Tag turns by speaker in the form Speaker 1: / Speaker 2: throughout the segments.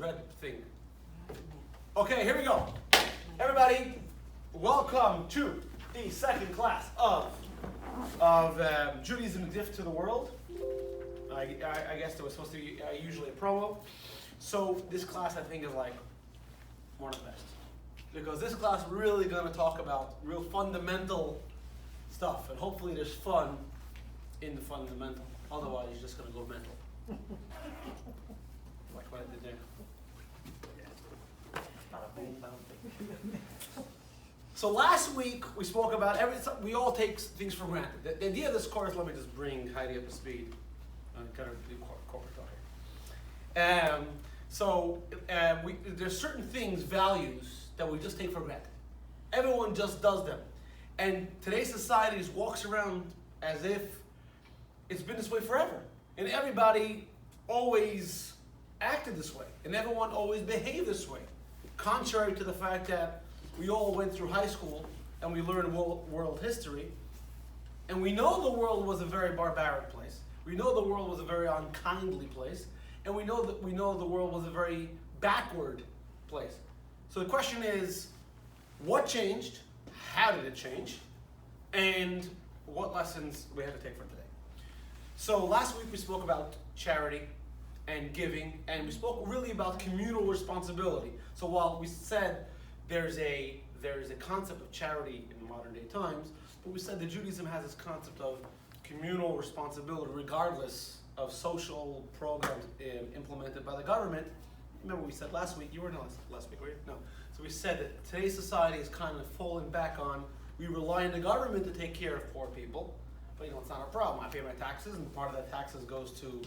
Speaker 1: dread thing. Okay, here we go. Everybody, welcome to the second class of Judaism, a gift to the world. I guess there was supposed to be usually a promo. So this class I think is like one of the best. Because this class we're really going to talk about real fundamental stuff. And hopefully there's fun in the fundamental. Otherwise you're just going to go mental. Like what I did there. So last week we spoke about we all take things for granted. The idea of this course, let me just bring Heidi up to speed. Kind of do corporate talk here. There's certain things, values, that we just take for granted. Everyone just does them. And today's society just walks around as if it's been this way forever. And everybody always acted this way. And everyone always behaved this way. Contrary to the fact that we all went through high school and we learned world history. And we know the world was a very barbaric place. We know the world was a very unkindly place. And we know the world was a very backward place. So the question is, what changed? How did it change? And what lessons we have to take from today? So last week we spoke about charity and giving, and we spoke really about communal responsibility. So while we said there's a concept of charity in modern day times, but we said that Judaism has this concept of communal responsibility regardless of social programs implemented by the government. Remember we said last week, you were not last week, were you? No. So we said that today's society is kind of falling back on, we rely on the government to take care of poor people, but it's not a problem. I pay my taxes, and part of that taxes goes to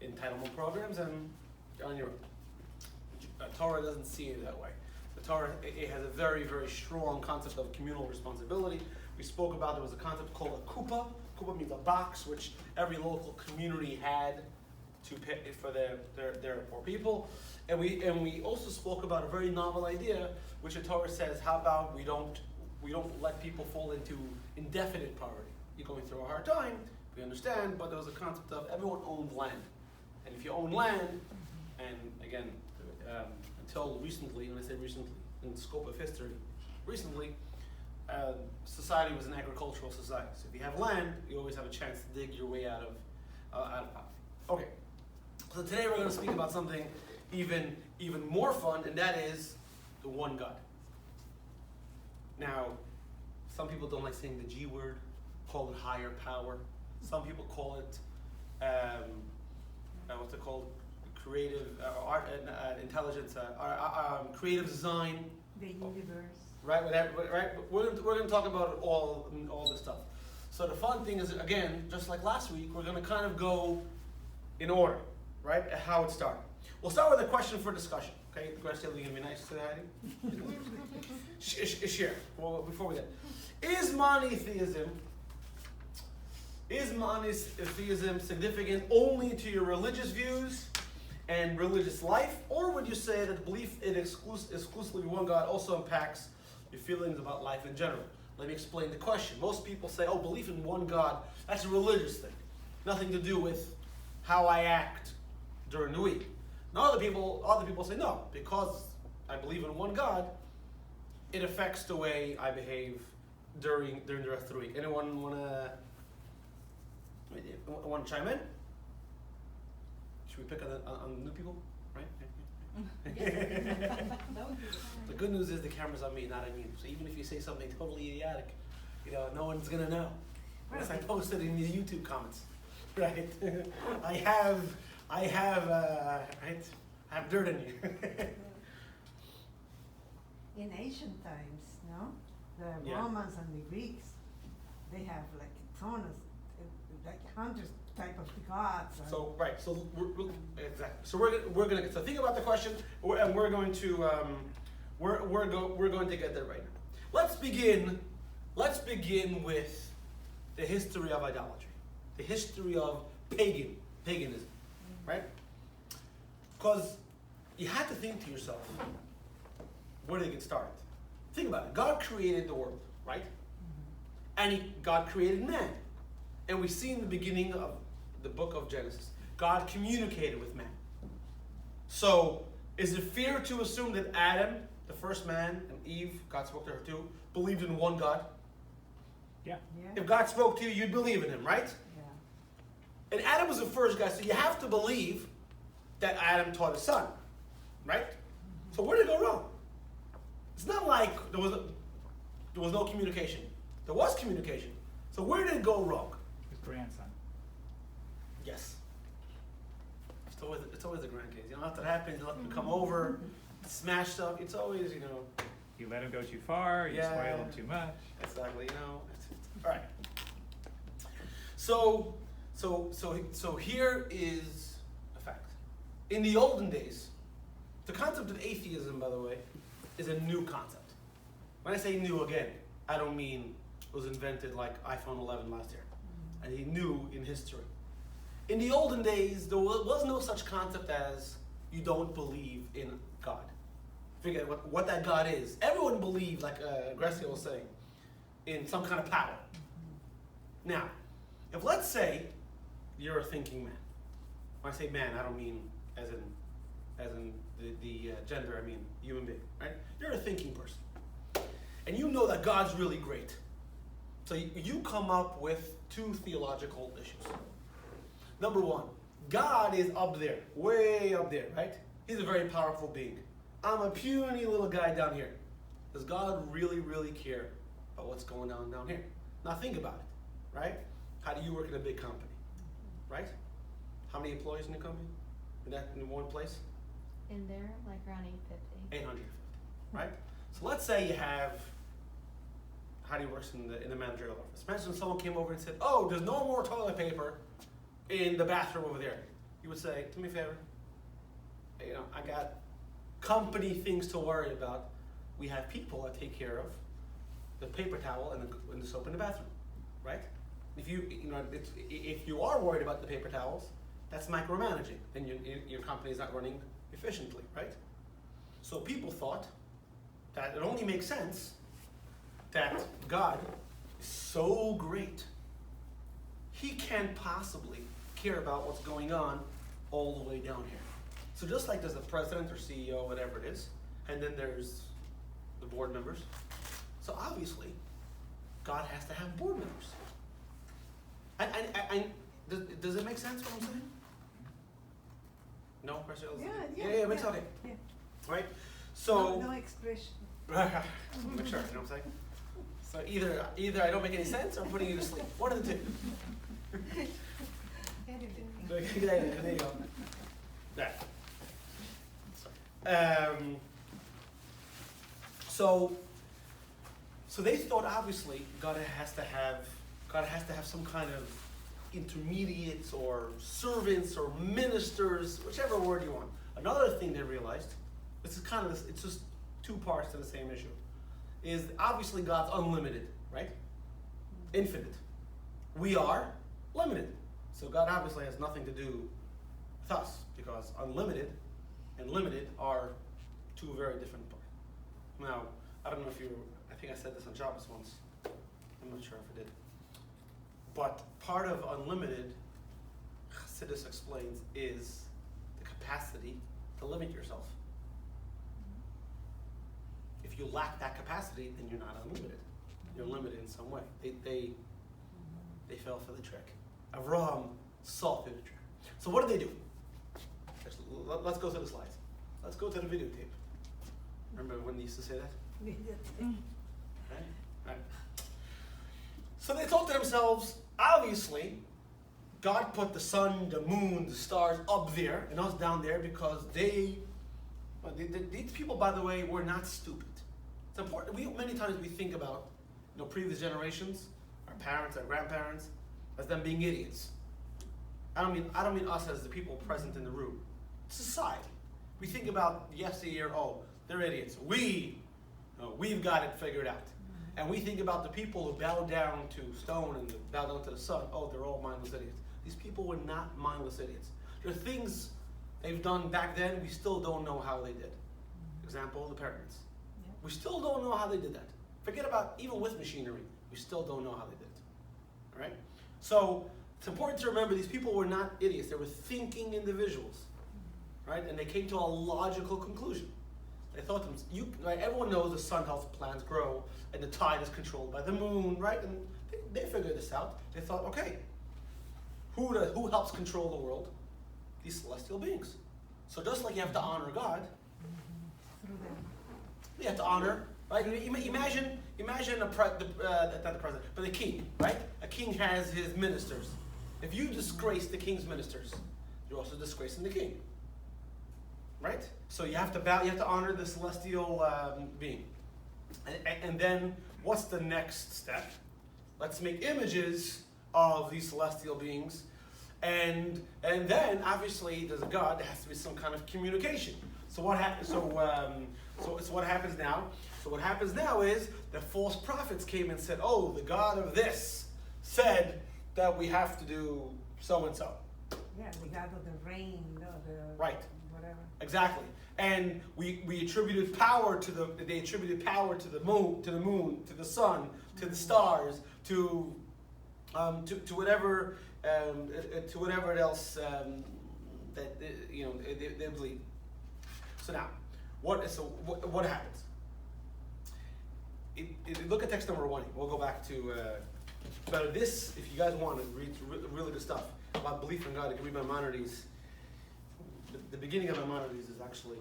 Speaker 1: entitlement programs, and on your own. Torah doesn't see it that way. The Torah, it has a very, very strong concept of communal responsibility. We spoke about there was a concept called a kuppah. Kuppah means a box, which every local community had to pay for their poor people. And we also spoke about a very novel idea, which the Torah says, how about we don't let people fall into indefinite poverty. You're going through a hard time, we understand, but there was a concept of everyone owned land. And if you own land, and again, until recently, when I say recently, in the scope of history, recently, society was an agricultural society. So if you have land, you always have a chance to dig your way out of poverty. Okay, so today we're going to speak about something even more fun, and that is the one God. Now, some people don't like saying the G word, call it higher power. Some people call it, what's it called? Creative art and intelligence, creative design.
Speaker 2: The universe.
Speaker 1: Right. We're going to talk about all this stuff. So the fun thing is, again, just like last week, we're going to kind of go in order, right? How it started. We'll start with a question for discussion. Okay, the question is going to be nice to Heidi. Share. Well, before we get, is monotheism significant only to your religious views and religious life, or would you say that belief in exclusively one God also impacts your feelings about life in general? Let me explain the question. Most people say, oh, belief in one God, that's a religious thing. Nothing to do with how I act during the week. Now other people say, no, because I believe in one God, it affects the way I behave during the rest of the week. Anyone want to chime in? Should we pick on new people? Right? The good news is the camera's on me, not on you. So even if you say something totally idiotic, no one's gonna know. Unless I post it in the YouTube comments. Right? I have dirt in you.
Speaker 2: In ancient times, no? The
Speaker 1: Yeah.
Speaker 2: Romans and the Greeks, they have like tons, like hundreds type of gods.
Speaker 1: So right, so exactly. So we're gonna so think about the question, and we're going to we're going to get there right now. Let's begin with the history of idolatry, the history of paganism, right? Because you had to think to yourself, where did it get started? Think about it. God created the world, right? And God created man. And we see in the beginning of the book of Genesis, God communicated with man. So Is it fair to assume that Adam, the first man, and Eve, God spoke to her too, believed in one God?
Speaker 3: Yeah.
Speaker 1: If God spoke to you, you'd believe in him, right?
Speaker 2: Yeah.
Speaker 1: And Adam was the first guy, so you have to believe that Adam taught his son, right? So where did it go wrong? It's not like there was no communication. There was communication. So where did it go wrong?
Speaker 3: His grandson.
Speaker 1: Yes. It's always the grandkids. You know, after that happens, you let them come over, smash stuff. It's always, you know.
Speaker 3: You let him go too far, you
Speaker 1: Yeah.
Speaker 3: spoil him too much.
Speaker 1: Exactly, you know. All right. So here is a fact. In the olden days, the concept of atheism, by the way, is a new concept. When I say new, again, I don't mean it was invented like iPhone 11 last year. I mean new in history. In the olden days, there was no such concept as you don't believe in God. Forget what that God is. Everyone believed, like Grecia was saying, in some kind of power. Now, if let's say you're a thinking man. When I say man, I don't mean as in the gender, I mean human being, right? You're a thinking person. And you know that God's really great. So you come up with two theological issues. Number one, God is up there, way up there, right? He's a very powerful being. I'm a puny little guy down here. Does God really, really care about what's going on down here? Now think about it, right? How do you work in a big company, right? How many employees in the company? In one place?
Speaker 4: In there, like around 850.
Speaker 1: 850, right? So let's say you have, Heidi works in the managerial office. Imagine someone came over and said, oh, there's no more toilet paper in the bathroom over there. You would say, do me a favor. You know, I got company things to worry about. We have people that take care of the paper towel and the soap in the bathroom, right? If you are worried about the paper towels, that's micromanaging, and your company is not running efficiently, right? So people thought that it only makes sense that God is so great, he can't possibly care about what's going on all the way down here. So just like there's a president or CEO, whatever it is, and then there's the board members. So obviously, God has to have board members. Does it make sense what I'm saying? No?
Speaker 2: Yeah,
Speaker 1: it makes sense. Okay.
Speaker 2: Yeah.
Speaker 1: Right? So
Speaker 2: No expression.
Speaker 1: make sure, you know what I'm saying? So either I don't make any sense or I'm putting you to sleep. One of the two. There you go. That. So they thought obviously God has to have some kind of intermediates or servants or ministers, whichever word you want. Another thing they realized, it's just two parts to the same issue, is obviously God's unlimited, right? Infinite. We are limited. So God obviously has nothing to do with us, because unlimited and limited are two very different parts. Now, I don't know if I think I said this on Shabbos once. I'm not sure if I did. But part of unlimited, Chassidus explains, is the capacity to limit yourself. If you lack that capacity, then you're not unlimited. You're limited in some way. They fell for the trick. Avraham saw through the trick. So what did they do? Let's go to the slides. Let's go to the videotape. Remember when they used to say that? Right? So they thought to themselves, obviously, God put the sun, the moon, the stars up there and us down there because these people, by the way, were not stupid. It's important. Many times we think about previous generations, our parents, our grandparents, as them being idiots. I don't mean us as the people present in the room. Society. We think about yesteryear, they're idiots. We've got it figured out. And we think about the people who bow down to stone and bow down to the sun. They're all mindless idiots. These people were not mindless idiots. There are things they've done back then we still don't know how they did. Example, the pyramids.
Speaker 4: Yep.
Speaker 1: We still don't know how they did that. Forget about even with machinery. We still don't know how they did it. All right? So it's important to remember these people were not idiots. They were thinking individuals. right? And they came to a logical conclusion. They thought right, everyone knows the sun helps plants grow, and the tide is controlled by the moon, right? And they figured this out. They thought, okay, who helps control the world? These celestial beings. So just like you have to honor God,
Speaker 2: Through them.
Speaker 1: you have to honor, right? Imagine not the president, but the king, right? A king has his ministers. If you disgrace the king's ministers, you're also disgracing the king, right? So you have to bow, you have to honor the celestial being. And then what's the next step? Let's make images of these celestial beings. And then obviously there's a God. There has to be some kind of communication. So what happens? So what happens now? So what happens now is the false prophets came and said, "Oh, the God of this said that we have to do so and so."
Speaker 2: Yeah, the God of the rain, the
Speaker 1: Right.
Speaker 2: whatever.
Speaker 1: Exactly. And we attributed power to they attributed power to the moon, to the sun, to the stars, to whatever else that they believe. So now, what happens? Look at text number 1. We'll go back to this. If you guys want to read really good stuff about belief in God, you can read Maimonides. The beginning of Maimonides is actually,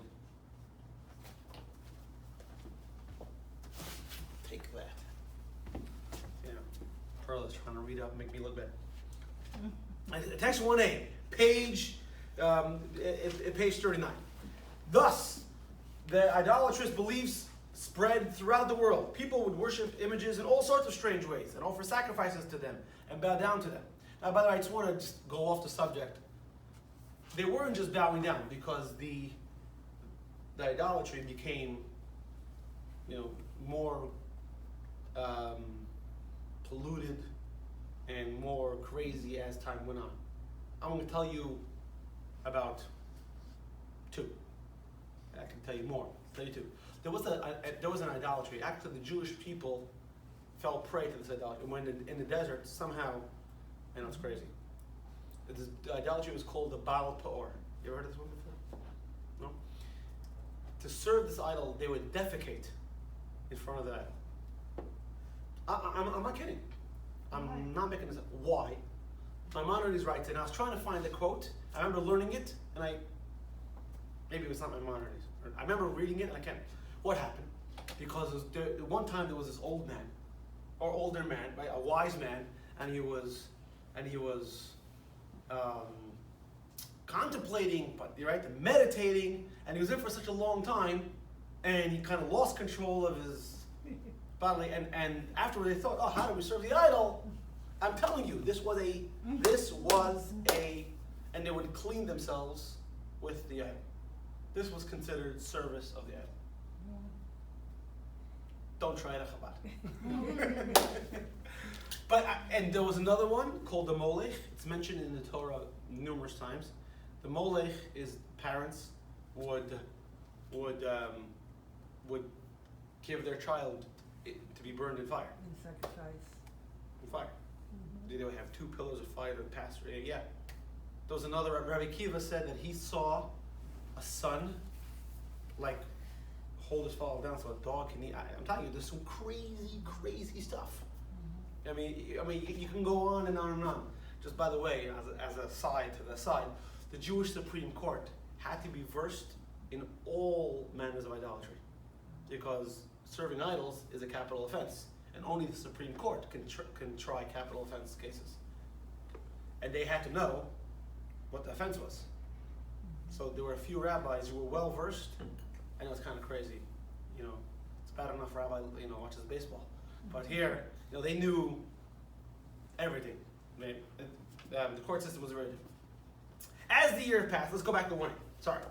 Speaker 1: take that. Pearl is trying to read up and make me look bad. Text 1a, page 39. Thus, the idolatrous beliefs spread throughout the world. People would worship images in all sorts of strange ways and offer sacrifices to them and bow down to them. Now, by the way, I just want to just go off the subject. They weren't just bowing down because the idolatry became, more polluted and more crazy as time went on. I'm going to tell you about 2. I can tell you more. I'll tell you 2. There was an idolatry. Actually, the Jewish people fell prey to this idolatry. And when in the desert, somehow, I know it's crazy. The idolatry was called the Baal Peor. You ever heard of this one before? No? To serve this idol, they would defecate in front of the idol. I'm not kidding. I'm not making this up. Why? Maimonides writes, and I was trying to find the quote. I remember learning it, and maybe it was not Maimonides. I remember reading it, and I can't. What happened? Because one time there was this old man, or older man, right, a wise man, and he was contemplating, meditating, and he was in for such a long time, and he kind of lost control of his bodily, and afterward they thought, oh, how do we serve the idol? I'm telling you, this was a, and they would clean themselves with the idol. This was considered service of the idol. Don't try it, Chabad. And there was another one called the Molech. It's mentioned in the Torah numerous times. The Molech is parents would give their child to be burned in fire.
Speaker 2: And sacrifice.
Speaker 1: In fire. They would have 2 pillars of fire that pass through. Yeah. There was another. Rabbi Kiva said that he saw a son, hold his father down so a dog can eat. I'm telling you, there's some crazy stuff. I mean, you can go on and on and on. Just by the way, as a side to the side, the Jewish Supreme Court had to be versed in all manners of idolatry, because serving idols is a capital offense, and only the Supreme Court can try capital offense cases. And they had to know what the offense was. So there were a few rabbis who were well versed. I know it's kind of crazy, it's bad enough rabbi, watches baseball, but here, they knew everything. The court system was very different. As the years passed, let's go back to 1. Sorry.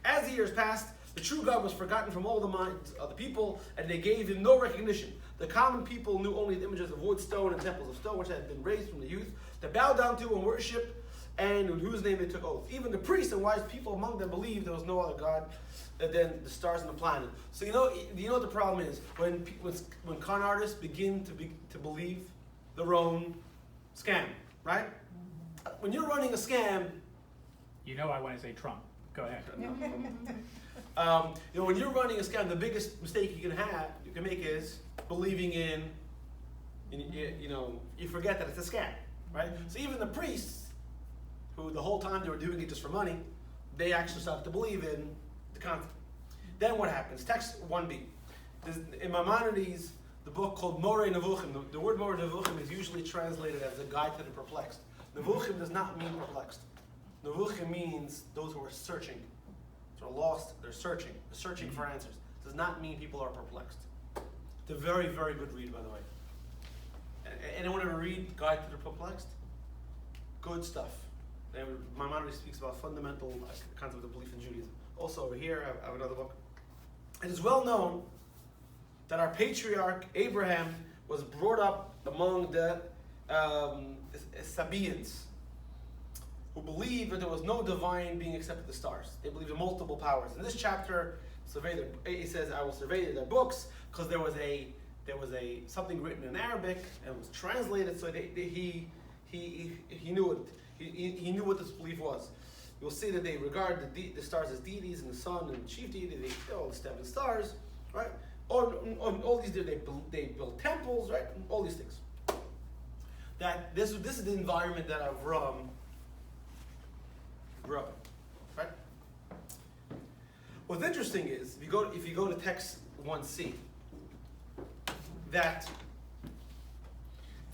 Speaker 1: As the years passed, the true God was forgotten from all the minds of the people, and they gave him no recognition. The common people knew only the images of wood, stone, and temples of stone, which had been raised from the youth, to bow down to and worship, and in whose name they took oath. Even the priests and wise people among them believed there was no other God than the stars and the planet. So you know what the problem is? When con artists begin to believe their own scam, right? When you're running a scam,
Speaker 3: I want to say Trump, Go ahead.
Speaker 1: When you're running a scam, the biggest mistake you can make is believing in, you forget that it's a scam, right? So even the priests, who the whole time they were doing it just for money, they actually started to believe in the concept. Then what happens? Text 1b. In Maimonides, the book called Moreh Nevuchim, the word Moreh Nevuchim is usually translated as a guide to the perplexed. Nevuchim does not mean perplexed. Nevuchim means those who are searching. They're lost, they're searching for answers. Does not mean people are perplexed. It's a very, very good read, by the way. Anyone ever read Guide to the Perplexed? Good stuff. Maimonides speaks about fundamental concept of belief in Judaism. Also over here, I have another book. It is well known that our patriarch Abraham was brought up among the Sabaeans, who believed that there was no divine being except the stars. They believed in multiple powers. In this chapter, he says, "I will survey their books," because there was something written in Arabic and it was translated, so he knew it. He knew what this belief was. You'll see that they regard the stars as deities, and the sun and the chief deity. They all the 7 stars, right? All these they built temples, right? All these things. That this is the environment that Avram grew up in, right? What's interesting is if you go to text 1c, that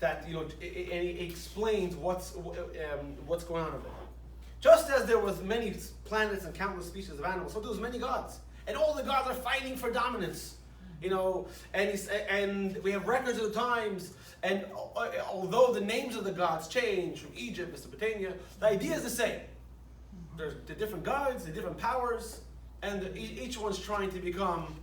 Speaker 1: it explains what's going on over there. Just as there was many planets and countless species of animals, so there was many gods, and all the gods are fighting for dominance. And we have records of the times, and although the names of the gods change from Egypt, Mesopotamia, the idea is the same. There's the different gods, the different powers, and each one's trying to become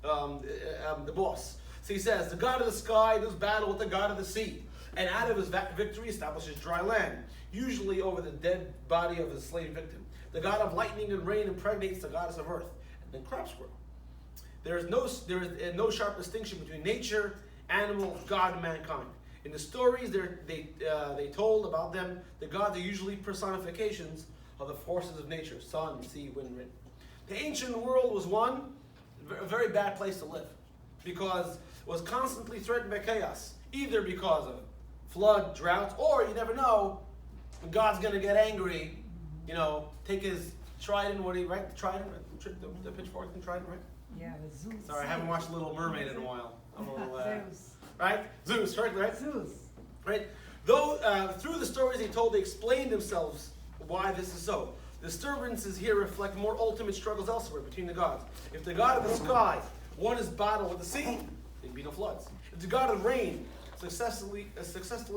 Speaker 1: the boss. So he says, the god of the sky does battle with the god of the sea, and out of his victory establishes dry land, usually over the dead body of his slain victim. The god of lightning and rain impregnates the goddess of earth, and then crops grow. There is no sharp distinction between nature, animals, God, and mankind. In the stories they told about them, the gods are usually personifications of the forces of nature: sun, sea, wind, rain. The ancient world was a very bad place to live, because it was constantly threatened by chaos, either because of flood, drought, or you never know, when God's going to get angry, take his trident, right? The trident, the pitchfork and trident, right?
Speaker 2: Yeah, the Zeus.
Speaker 1: Sorry, I haven't watched Little Mermaid in a while. I'm a little,
Speaker 2: Zeus.
Speaker 1: right? Zeus, right?
Speaker 2: Zeus.
Speaker 1: Right? Though through the stories they explained themselves why this is so. Disturbances here reflect more ultimate struggles elsewhere between the gods. If the god of the sky won his battle with the sea, there'd be no floods. If the god of rain successfully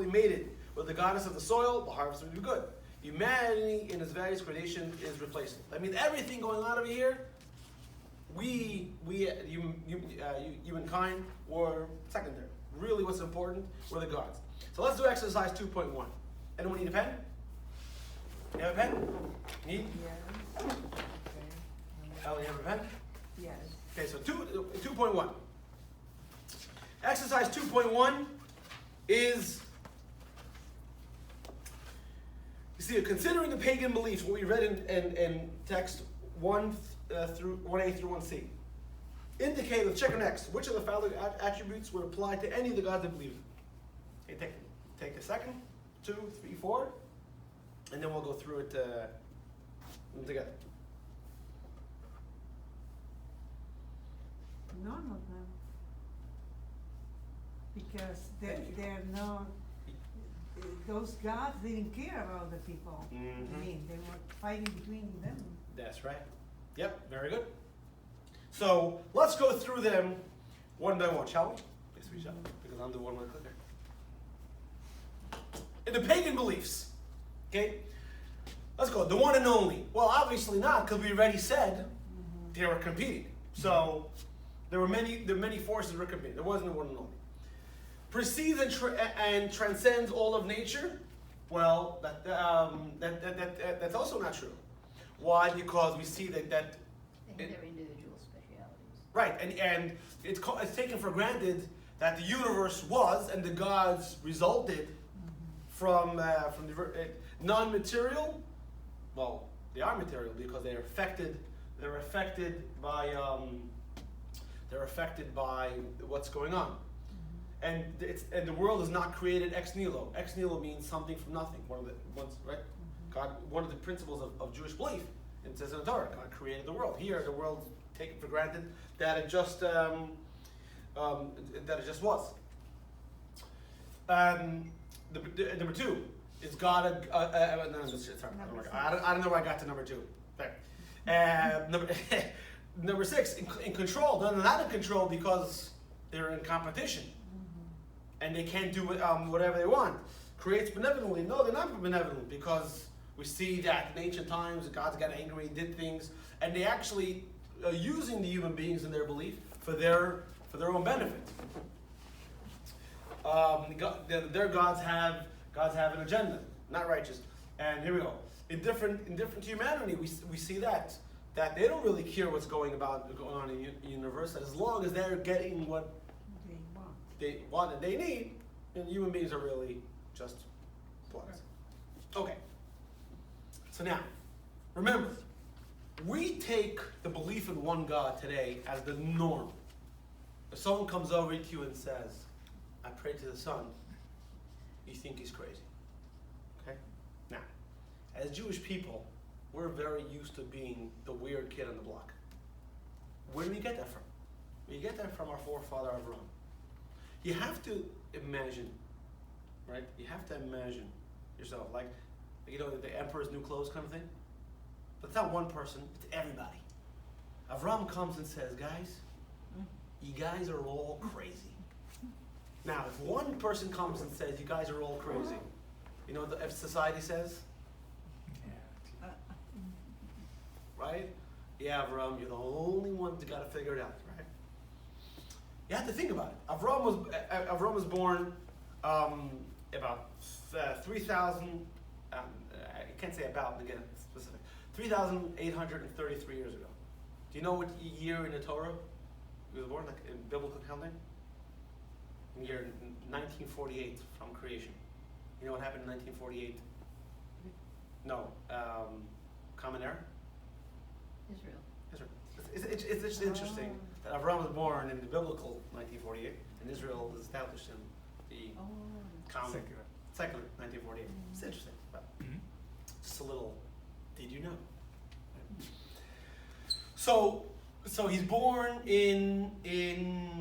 Speaker 1: mated with the goddess of the soil, the harvest would be good. Humanity in its various gradations is replaceable. That means everything going on over here, humankind, were secondary. Really what's important were the gods. So let's do exercise 2.1. Anyone need a pen? You have a pen? Need?
Speaker 2: Yes. Okay.
Speaker 1: Ellie, you have a pen?
Speaker 2: Yes.
Speaker 1: Okay, so 2.1. Exercise 2.1 is, you see, considering the pagan beliefs, what we read in text 1A through 1C, indicate with check and X which of the following attributes would apply to any of the gods that believe. Okay, take a second, 2, 3, 4, and then we'll go through it together.
Speaker 2: None of them. Because they're not, those gods didn't care about the people.
Speaker 1: Mm-hmm.
Speaker 2: I mean, they were fighting between them.
Speaker 1: That's right. Yep, very good. So let's go through them one by one, shall we? Yes, we shall, because I'm the one with the clicker. In the pagan beliefs, okay, let's go. The one and only. Well, obviously not, because we already said they were competing. So there were many forces that were competing. There wasn't the one and only. Precedes and transcends all of nature. Well, that's also not true. Why? Because we see that
Speaker 4: They have their individual specialities.
Speaker 1: right, and it's taken for granted that the universe was and the gods resulted from the non-material. Well, They are material because they're affected. They're affected by what's going on. And the world is not created ex nihilo. Ex nihilo means something from nothing. Right? God, one of the principles of Jewish belief, it says in the Torah, God created the world. Here, the world's taken for granted that it just was. Number two is God. I don't know where I got to number two. There. Number six, in control. They're not in control because they're in competition, and they can't do whatever they want. Creates benevolently. No, they're not benevolent because we see that in ancient times God's got angry, did things, and they actually are using the human beings in their belief for their own benefit. Their gods have an agenda, not righteous. And here we go. In different humanity, we see that they don't really care what's going on in the universe. That as long as they're getting what they want and they need, and human beings are really just plugs. Okay. So now, remember, we take the belief in one God today as the norm. If someone comes over to you and says, I pray to the sun, you think he's crazy. Okay? Now, as Jewish people, we're very used to being the weird kid on the block. Where do we get that from? We get that from our forefather Avram. You have to imagine, right? You have to imagine yourself, like the emperor's new clothes kind of thing. But it's not one person, it's everybody. Avram comes and says, guys, you guys are all crazy. Now, if one person comes and says, you guys are all crazy, you know what the society says? Right? Yeah, Avram, you're the only one that got to figure it out, right? You have to think about it. Avram was born about 3,000, I can't say about, again, specific, 3,833 years ago. Do you know what year in the Torah he was born, like in biblical counting? In the year 1948 from creation. You know what happened in 1948? No. Common Era?
Speaker 4: Israel.
Speaker 1: It's just interesting that Avram was born in the biblical 1948, and Israel was established in the common secular 1948. It's interesting, but just a little. Did you know? So he's born in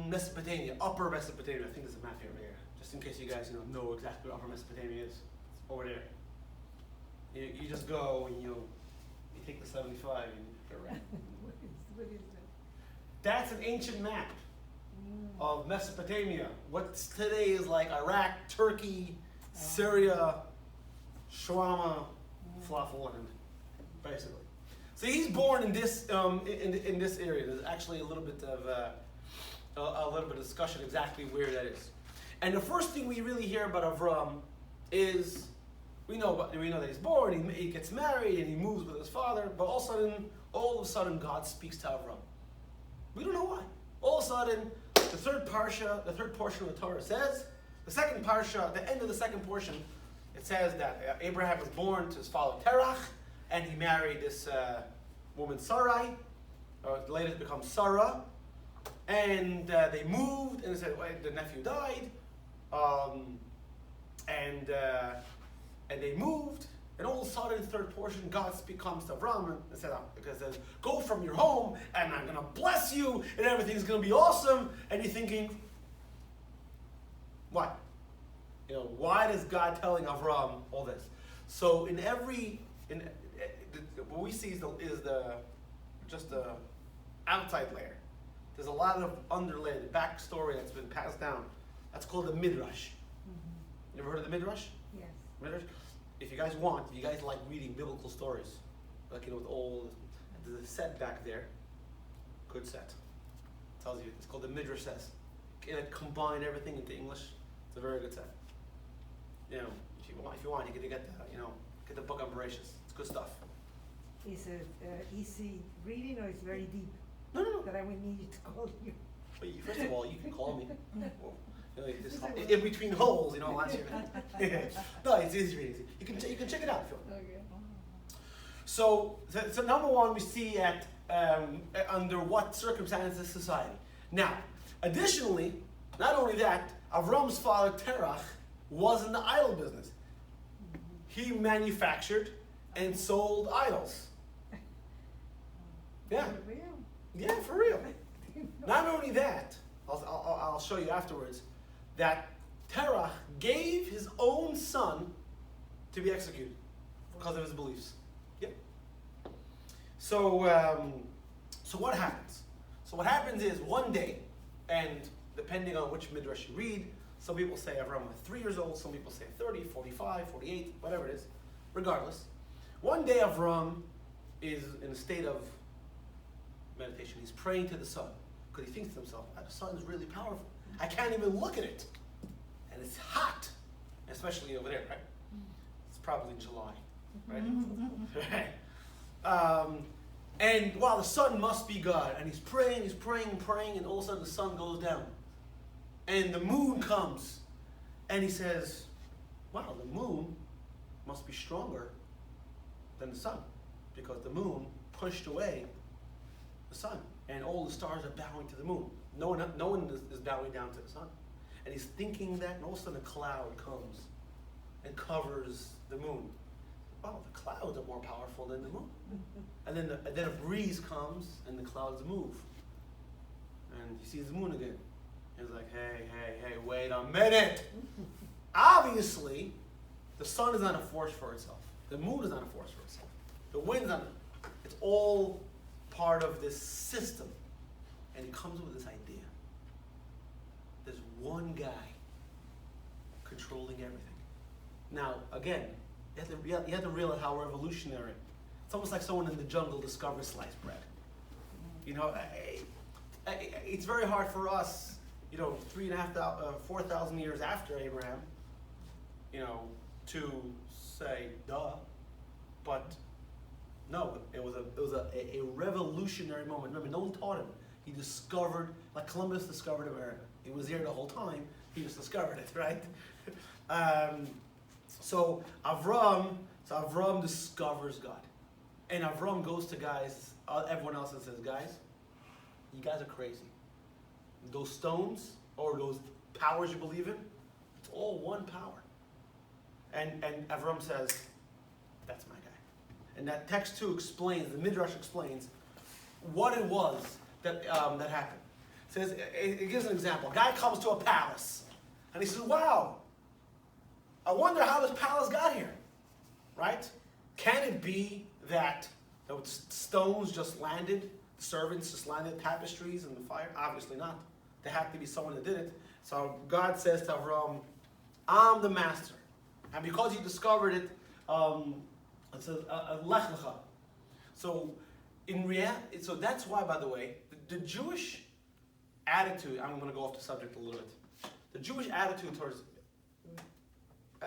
Speaker 1: Mesopotamia, Upper Mesopotamia. I think there's a map here, just in case you guys know exactly what Upper Mesopotamia is. It's over there. You just go and you take the 75 and go around.
Speaker 2: What is that?
Speaker 1: That's an ancient map of Mesopotamia. What today is like Iraq, Turkey, Syria, Shawarma, Fluffleland, basically. So he's born in this in this area. There's actually a little bit of discussion exactly where that is. And the first thing we really hear about Avram is we know that he's born. He gets married and he moves with his father. But all of a sudden, God speaks to Avram. We don't know why. All of a sudden, the third portion of the Torah says, the second parsha, the end of the second portion, it says that Abraham was born to his father Terach, and he married this woman Sarai, or later it becomes Sarah, and they moved, and it said the nephew died, and they moved, and all of a sudden, the third portion, God comes to Avram and says, go from your home, and I'm going to bless you, and everything's going to be awesome. And you're thinking, what? Why is God telling Avram all this? So what we see is just the outside layer. There's a lot of underlay, the backstory that's been passed down. That's called the Midrash. You ever heard of the Midrash?
Speaker 2: Yes.
Speaker 1: Midrash? If you guys like reading biblical stories, like with there's a set back there, good set. Tells you, it's called the Midrash says. Combine everything into English. It's a very good set. If you want, you can get the book on Bereshit. It's good stuff.
Speaker 2: Is it easy reading or is it very deep?
Speaker 1: No.
Speaker 2: That I would need you to call you.
Speaker 1: But first of all, you can call me. In between holes, I'll answer you. No, it's easy. You can check it out if you want.
Speaker 4: Okay.
Speaker 1: So number one, we see at under what circumstances society. Now, additionally, not only that, Avram's father Terach was in the idol business. He manufactured and sold idols. Yeah,
Speaker 2: For real?
Speaker 1: yeah, for real. Not only that, I'll show you afterwards, that Terach gave his own son to be executed because of his beliefs. Yep. So, so what happens? So what happens is one day, and depending on which midrash you read, some people say Avram was 3 years old, some people say 30, 45, 48, whatever it is. Regardless, one day Avram is in a state of meditation. He's praying to the sun because he thinks to himself, the sun is really powerful. I can't even look at it. And it's hot, especially over there, right? It's probably July, right? Right. And wow, the sun must be God. And he's praying, and all of a sudden the sun goes down. And the moon comes. And he says, wow, the moon must be stronger than the sun. Because the moon pushed away the sun. And all the stars are bowing to the moon. No one is bowing down to the sun. And he's thinking that, and all of a sudden a cloud comes and covers the moon. Wow, the clouds are more powerful than the moon. And then a breeze comes and the clouds move. And he sees the moon again. He's like, hey, wait a minute. Obviously, the sun is not a force for itself. The moon is not a force for itself. The wind's not. It's all part of this system. And he comes with this idea. There's one guy controlling everything. Now, again, you have to realize how revolutionary. It's almost like someone in the jungle discovers sliced bread. You know, it's very hard for us, 4,000 years after Abraham, to say duh, but no, it was a revolutionary moment. Remember, no one taught him. He discovered, like Columbus discovered America. He was here the whole time. He just discovered it, right? So Avram discovers God. And Avram goes to everyone else and says, guys, you guys are crazy. Those stones or those powers you believe in, it's all one power. And Avram says, that's my guy. And that text too explains, the Midrash explains what it was that happened. It says, it gives an example. A guy comes to a palace and he says, wow, I wonder how this palace got here, right? Can it be that stones just landed, servants just landed, tapestries and the fire? Obviously not. There had to be someone that did it. So God says to Avram, I'm the master. And because he discovered it, it says, Lech lecha. So in reality, so that's why, by the way, the Jewish attitude, I'm going to go off the subject a little bit. The Jewish attitude towards,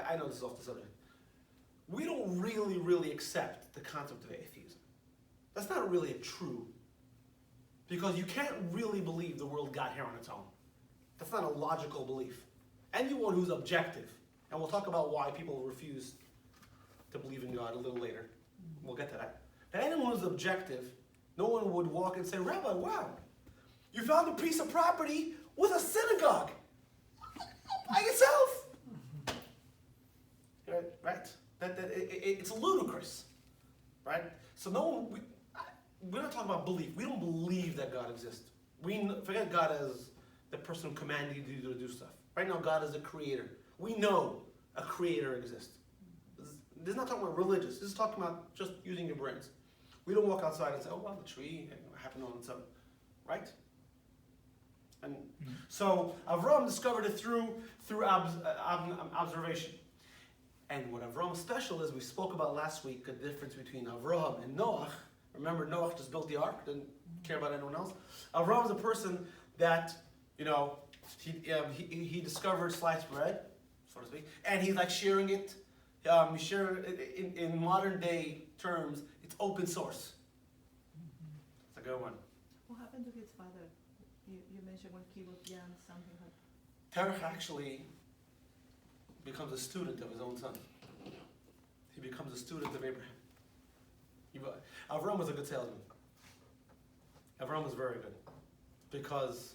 Speaker 1: I know this is off the subject. We don't really accept the concept of atheism. That's not really true. Because you can't really believe the world got here on its own. That's not a logical belief. Anyone who's objective, and we'll talk about why people refuse to believe in God a little later. We'll get to that. But anyone who's objective, no one would walk and say, Rabbi, wow, you found a piece of property with a synagogue by itself. Right? It's ludicrous. Right? So we're not talking about belief. We don't believe that God exists. Forget God as the person who commanded you to do stuff. Right now, God is the creator. We know a creator exists. This is not talking about religious. This is talking about just using your brains. We don't walk outside and say, oh, well, the tree happened on its own. Right? And so Avram discovered it through observation. And what Avram's special is, we spoke about last week, the difference between Avram and Noach. Remember, Noach just built the ark, didn't care about anyone else. Avram's a person that, he discovered sliced bread, so to speak, and he's like sharing it. He's sharing it in modern day terms. It's open source. It's a good one.
Speaker 5: What happened to his father? You mentioned when he was young, something like.
Speaker 1: Terach actually becomes a student of his own son. He becomes a student of Abraham. Avram was a good salesman. Avram was very good. Because,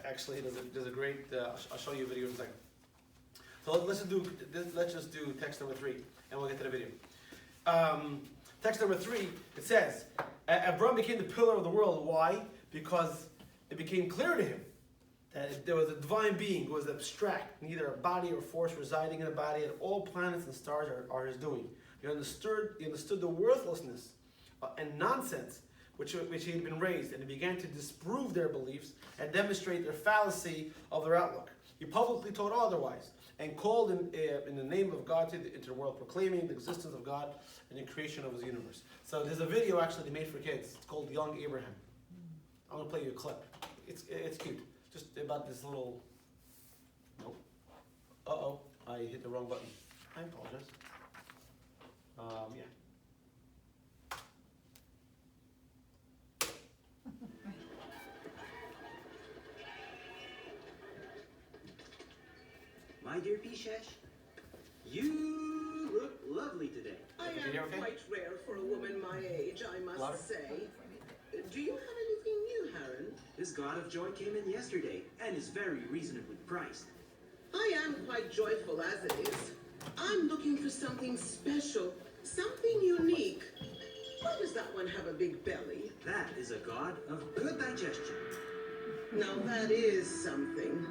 Speaker 1: actually, there's a great, I'll show you a video in a second. So let's just do text number 3, and we'll get to the video. Text number 3, it says, Avram became the pillar of the world. Why? Because it became clear to him that there was a divine being who was abstract, neither a body or force residing in a body, and all planets and stars are his doing. He understood the worthlessness and nonsense which he had been raised, and he began to disprove their beliefs and demonstrate their fallacy of their outlook. He publicly taught otherwise, and called in the name of God into the world, proclaiming the existence of God and the creation of his universe. So there's a video actually they made for kids. It's called Young Abraham. I'm going to play you a clip. It's cute. Just about this little... Nope. Uh-oh. I hit the wrong button. I apologize. Yeah.
Speaker 6: My dear Pishesh, you look lovely today.
Speaker 7: I
Speaker 1: Can you hear
Speaker 7: am
Speaker 1: okay?
Speaker 7: quite rare for a woman my age, I must
Speaker 1: Louder?
Speaker 7: say. Do you have anything new, Haran?
Speaker 6: This God of joy came in yesterday and is very reasonably priced.
Speaker 7: I am quite joyful as it is. I'm looking for something special, something unique. Why does that one have a big belly?
Speaker 6: That is a God of good digestion.
Speaker 7: Now that is something.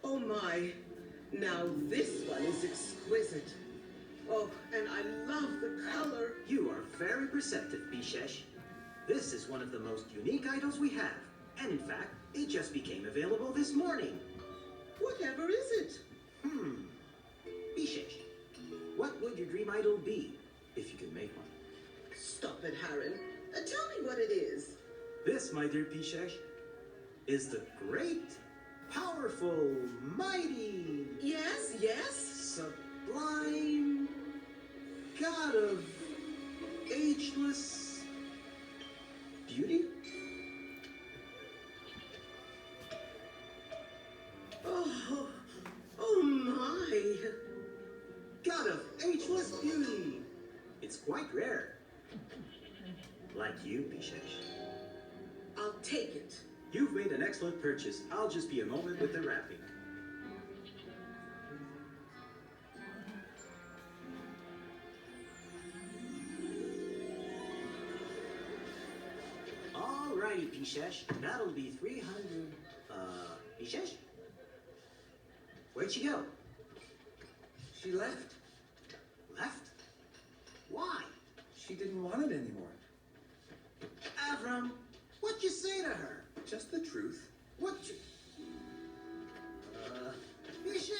Speaker 7: Oh my, now this one is exquisite. Oh, and I love the color.
Speaker 6: You are very perceptive, Pishesh. This is one of the most unique idols we have. And in fact, it just became available this morning.
Speaker 7: Whatever is it?
Speaker 6: Pishesh, what would your dream idol be if you could make one?
Speaker 7: Stop it, Haran. Tell me what it is.
Speaker 6: This, my dear Pishesh, is the great, powerful, mighty,
Speaker 7: Yes, yes.
Speaker 6: sublime God of ageless beauty?
Speaker 7: Oh my.
Speaker 6: God of ageless beauty. It's quite rare. Like you, Pishesh.
Speaker 7: I'll take it.
Speaker 6: You've made an excellent purchase. I'll just be a moment with the wrapping. Alrighty, Pishesh. That'll be 300. Pishesh? Where'd she go?
Speaker 8: She left.
Speaker 6: Left? Why?
Speaker 8: She didn't want it anymore.
Speaker 6: Avram, what'd you say to her?
Speaker 8: Just the truth.
Speaker 6: What you... Pishesh!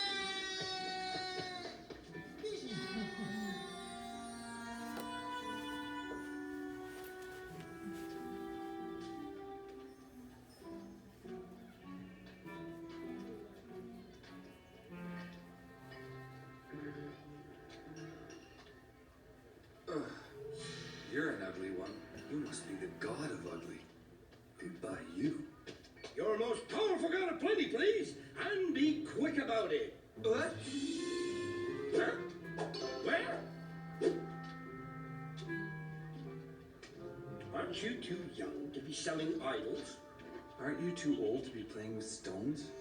Speaker 8: Ugh. You're an ugly one. You must be the god of ugly. Who'd buy you?
Speaker 9: Your most powerful god of plenty, please, and be quick about it.
Speaker 8: What?
Speaker 9: Where? Where? Aren't you too young to be selling idols?
Speaker 8: Aren't you too old to be playing with stones?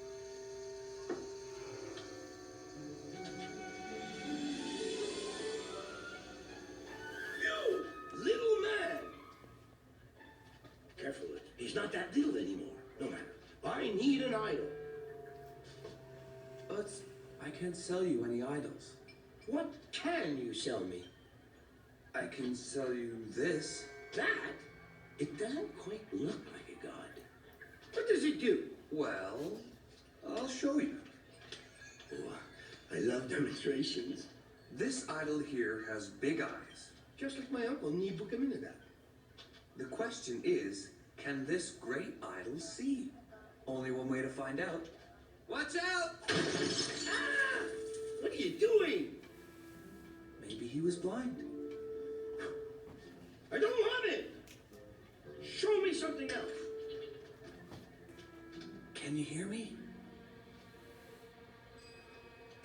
Speaker 9: You, little man! Careful, he's not that little anymore. No matter. I need an idol.
Speaker 8: But I can't sell you any idols.
Speaker 9: What can you sell me?
Speaker 8: I can sell you this.
Speaker 9: That? It doesn't quite look like a god. What does it do?
Speaker 8: Well, I'll show you.
Speaker 9: Oh, I love demonstrations.
Speaker 8: This idol here has big eyes.
Speaker 9: Just like my uncle Nebuchadnezzar.
Speaker 8: The question is, can this great idol see? Only one way to find out. Watch out!
Speaker 9: Ah! What are you doing?
Speaker 8: Maybe he was blind.
Speaker 9: I don't want it. Show me something else.
Speaker 8: Can you hear me?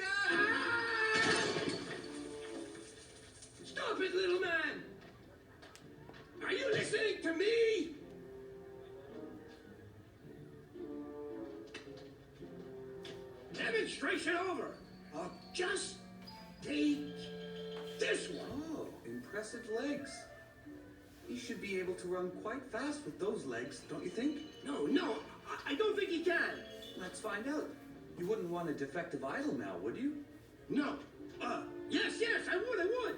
Speaker 9: Ah! Stop it, little man. demonstration over. Just take this one.
Speaker 8: Oh, impressive legs. He should be able to run quite fast with those legs, don't you think?
Speaker 9: No, I don't think he can.
Speaker 8: Let's find out. You wouldn't want a defective idol now, would you?
Speaker 9: No. Yes, I would.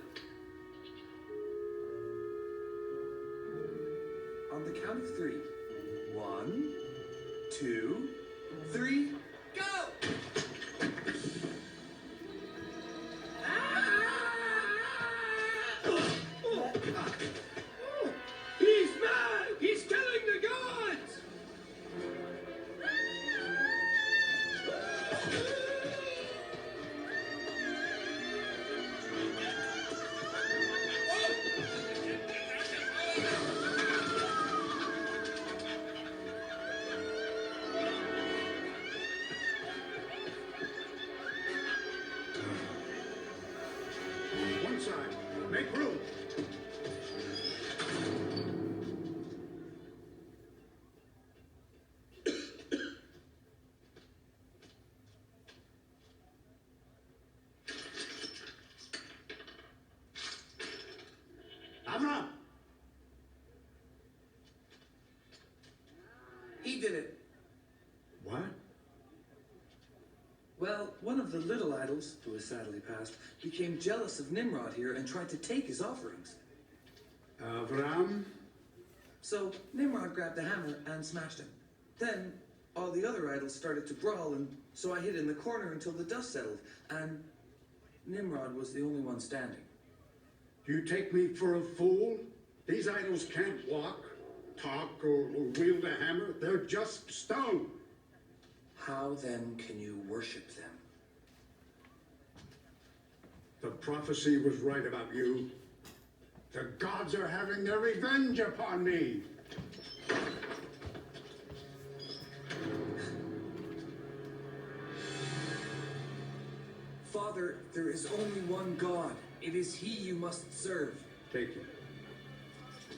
Speaker 8: On the count of 3. 1, 2, 3, go!
Speaker 9: He's mad! He's killing the gods!
Speaker 10: One side. Make room. Avram!
Speaker 8: He did it.
Speaker 10: What?
Speaker 8: Well, one of the little idols, who has sadly passed, became jealous of Nimrod here and tried to take his offerings.
Speaker 10: Avram?
Speaker 8: So Nimrod grabbed the hammer and smashed him. Then all the other idols started to brawl, and so I hid in the corner until the dust settled, and Nimrod was the only one standing.
Speaker 10: You take me for a fool? These idols can't walk, talk, or wield a hammer. They're just stone.
Speaker 8: How then can you worship them?
Speaker 10: The prophecy was right about you. The gods are having their revenge upon me.
Speaker 8: Father, there is only one God. It is He you must serve.
Speaker 10: Take it.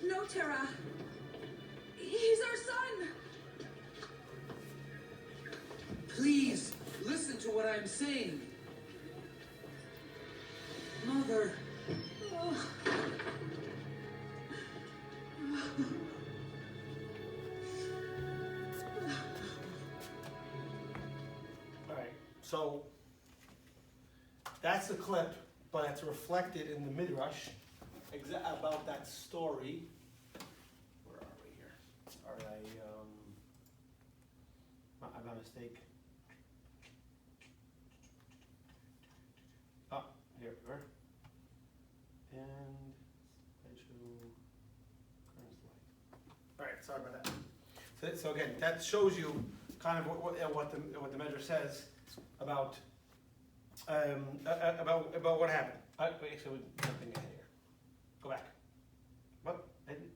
Speaker 5: No, Terah. He's our son.
Speaker 8: Please, listen to what I'm saying. Mother.
Speaker 1: Alright, so that's the clip, but it's reflected in the Midrash about that story. Where are we here? Sorry, I made a mistake. Oh, here we are. And slideshow, current slide. Alright, sorry about that. So again, that shows you kind of what the Midrash says about what happened. Actually, jumping ahead here. Go back. What? I didn't.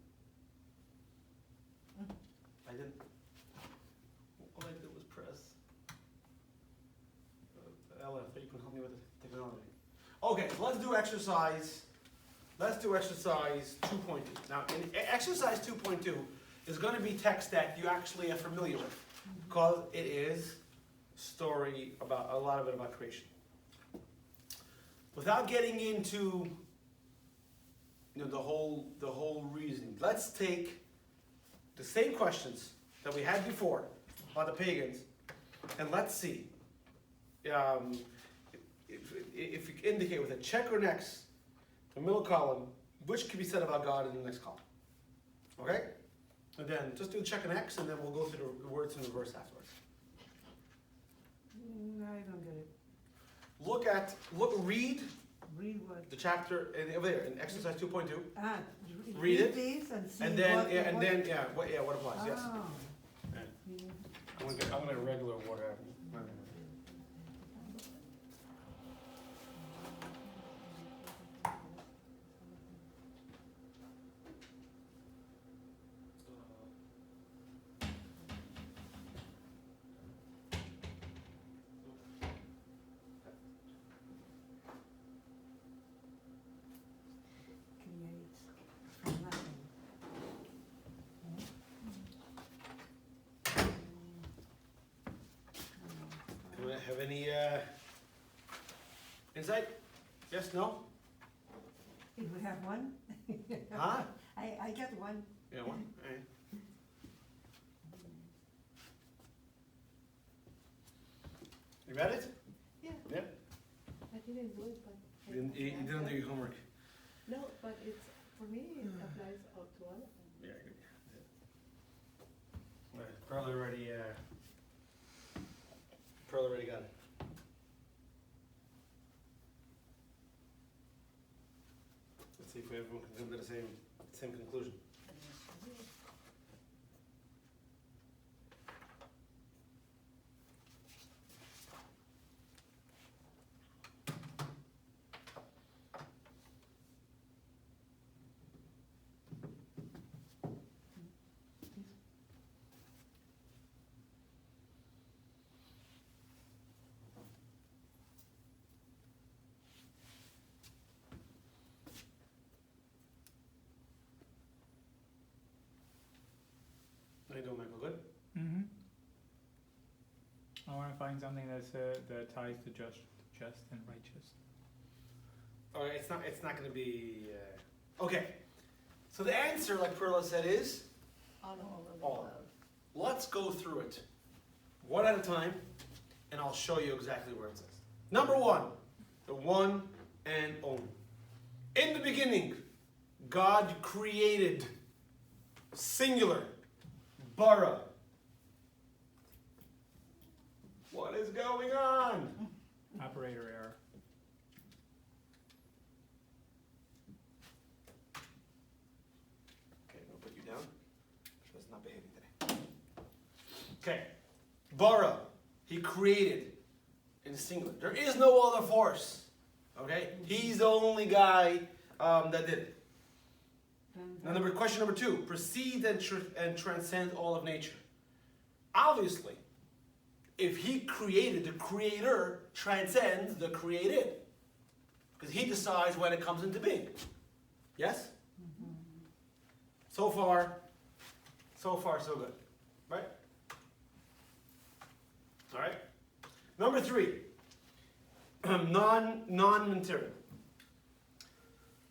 Speaker 1: All I did was press. Ella, if you can help me with the technology. Okay, so let's do exercise. Let's do exercise 2.2. Now, in exercise 2.2 is going to be text that you actually are familiar with, because it is story about a lot of it about creation. Without getting into the whole reasoning, let's take the same questions that we had before about the pagans, and let's see if you indicate with a check or next, the middle column, which can be said about God in the next column. Okay? And then just do the check and X, and then we'll go through the words in the verse afterwards.
Speaker 2: I don't get it.
Speaker 1: Read
Speaker 2: Read what?
Speaker 1: the chapter over there in exercise 2.2.
Speaker 2: Read
Speaker 1: it,
Speaker 2: this and see
Speaker 1: And then,
Speaker 2: what
Speaker 1: what applies, yes.
Speaker 2: Oh.
Speaker 1: I'm gonna regular water.
Speaker 2: Creates from nothing.
Speaker 1: Have any insight? Yes, no?
Speaker 2: If we have one?
Speaker 1: Huh?
Speaker 2: I got one.
Speaker 1: Yeah, one? All right. You read it?
Speaker 5: Yeah,
Speaker 1: Yeah.
Speaker 5: I didn't do it, but.
Speaker 1: You didn't do your homework.
Speaker 5: No, but it's, for me, it applies to all of them.
Speaker 1: Yeah, good. Pearl already got it. Let's see if everyone can come to the same conclusion. How you doing, Michael? Good?
Speaker 3: Mm-hmm. I want to find something that ties to just and righteous.
Speaker 1: All right, it's not going to be okay. So the answer, like Perla said, is
Speaker 5: All of the
Speaker 1: all.
Speaker 5: above.
Speaker 1: Let's go through it one at a time, and I'll show you exactly where it says. Number one, the one and only. In the beginning, God created, singular, bara. What is going on?
Speaker 3: Operator error.
Speaker 1: Okay, I'm going to put you down. She's not behaving today. Okay. Bara, he created in singular. There is no other force. Okay? He's the only guy that did it. Now, question number two. Precedes and transcends all of nature. Obviously, if he created, the creator transcends the created. Because he decides when it comes into being. Yes? So far, so good. Right? All right? Number three. Non-material.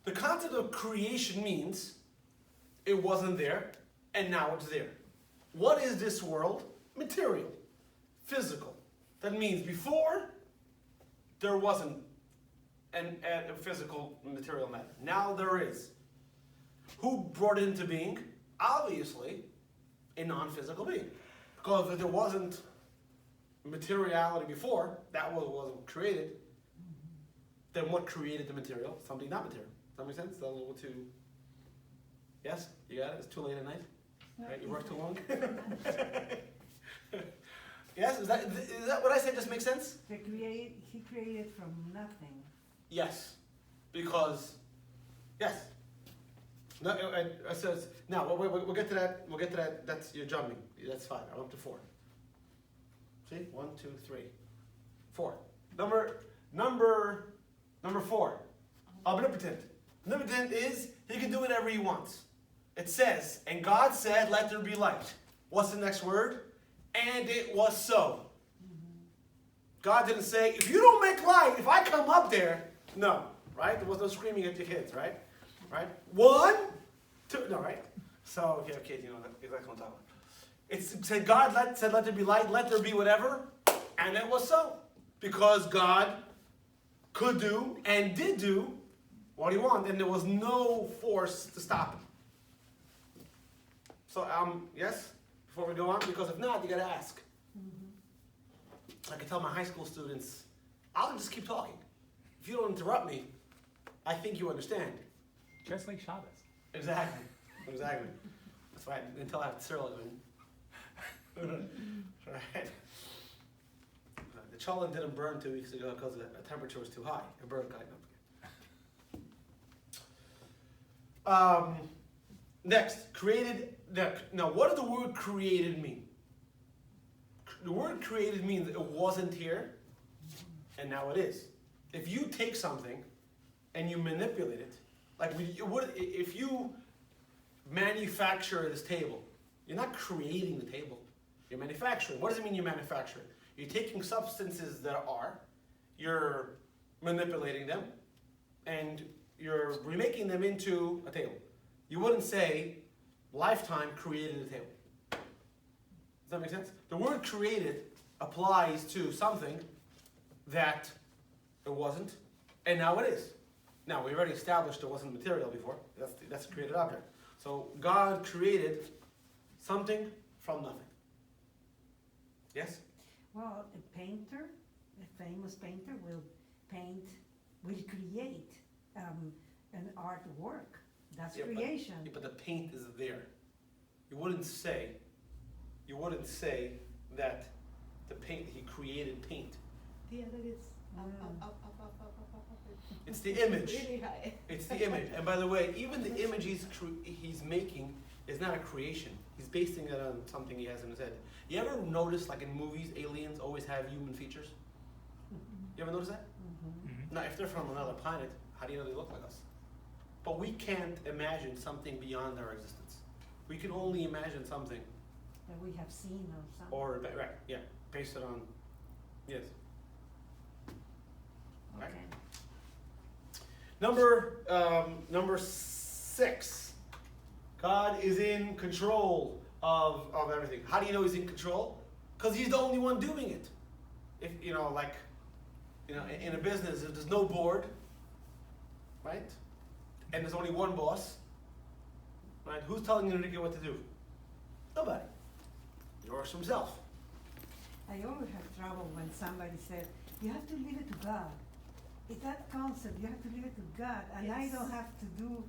Speaker 1: The concept of creation means it wasn't there, and now it's there. What is this world? Material. Physical. That means before, there wasn't a physical material matter. Now there is. Who brought it into being? Obviously, a non-physical being. Because if there wasn't materiality before, that wasn't created, then what created the material? Something not material. Does that make sense? Is that a little too... Yes? You got it? It's too late at night? Right? You work too long? Yes? Is that what I said just makes sense?
Speaker 2: He created from nothing.
Speaker 1: Yes. Because, yes. No, it says, now, we'll get to that. We'll get to that. That's, you're jumping. That's fine. I'm up to 4. See? 1, 2, 3, 4. Number 4. Omnipotent. Omnipotent is he can do whatever he wants. It says, and God said, let there be light. What's the next word? And it was so. God didn't say, if you don't make light, if I come up there, no, right? There was no screaming at your kids, right? Right? 1, 2, no, right? So, if you have kids, you know exactly what I'm talking about. It said, God said, let there be light, let there be whatever, and it was so. Because God could do and did do what he wanted, and there was no force to stop him. So, yes, before we go on, because if not, you gotta ask. I can tell my high school students, I'll just keep talking. If you don't interrupt me, I think you understand.
Speaker 3: Just like Shabbos.
Speaker 1: Exactly. That's why until I have Cyril doing. Right. The cholent didn't burn 2 weeks ago because the temperature was too high. It burned kind of. Next, created. Now, what does the word created mean? The word created means it wasn't here, and now it is. If you take something and you manipulate it, like if you manufacture this table, you're not creating the table. You're manufacturing. What does it mean you manufacture it? You're taking substances that are, you're manipulating them, and you're remaking them into a table. You wouldn't say Lifetime created a table. Does that make sense? The word created applies to something that it wasn't, and now it is. Now, we already established it wasn't material before. That's a created object. So God created something from nothing. Yes?
Speaker 2: Well, a painter, a famous painter, will create an artwork. That's creation.
Speaker 1: But the paint is there. You wouldn't say that the paint, he created paint.
Speaker 5: The other is up.
Speaker 1: It's the image.
Speaker 5: Really high.
Speaker 1: It's the image. And by the way, even the image he's making is not a creation. He's basing it on something he has in his head. You ever notice, like in movies, aliens always have human features? You ever notice that?
Speaker 2: Mm-hmm.
Speaker 1: Now, if they're from another planet, how do you know they look like us? But we can't imagine something beyond our existence. We can only imagine something.
Speaker 2: That we have seen or something.
Speaker 1: Or, right, yeah, based it on, yes.
Speaker 2: Okay.
Speaker 1: Right. Number 6. God is in control of everything. How do you know he's in control? Because he's the only one doing it. If in a business, if there's no board, right? And there's only one boss, right? Who's telling Enrique what to do? Nobody. He works for himself.
Speaker 2: I always have trouble when somebody says, you have to leave it to God. It's that concept, you have to leave it to God, and I don't have to do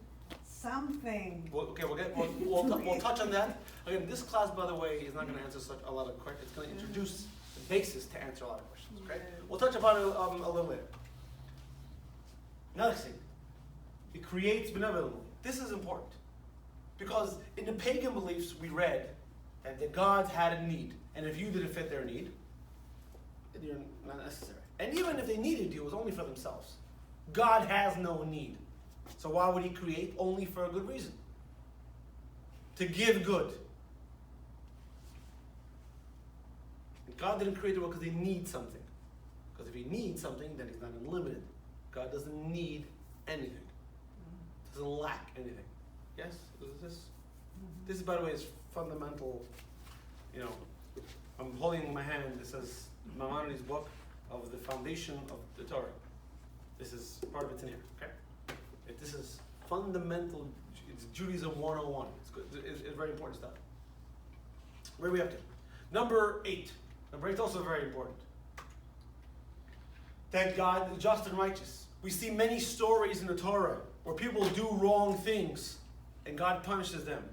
Speaker 2: something.
Speaker 1: Well, okay, we'll touch on that. Again, this class, by the way, is not going to answer such a lot of questions. It's going to introduce the basis to answer a lot of questions, okay? We'll touch upon it a little later. Another thing, he creates benevolently. This is important, because in the pagan beliefs we read that the gods had a need, and if you didn't fit their need, you're not necessary. And even if they needed you, it was only for themselves. God has no need. So why would he create? Only for a good reason. To give good. God didn't create the world because he needs something. Because if he needs something, then he's not unlimited. God doesn't need anything. Doesn't lack anything. Yes? This is, by the way, is fundamental. I'm holding in my hand, it says Maimonides' book of the foundation of the Torah. This is part of it's in here, okay? This is fundamental, it's Judaism 101. It's good. It's very important stuff. Where are we up to? Number 8. Number 8 is also very important. That God is just and righteous. We see many stories in the Torah where people do wrong things and God punishes them.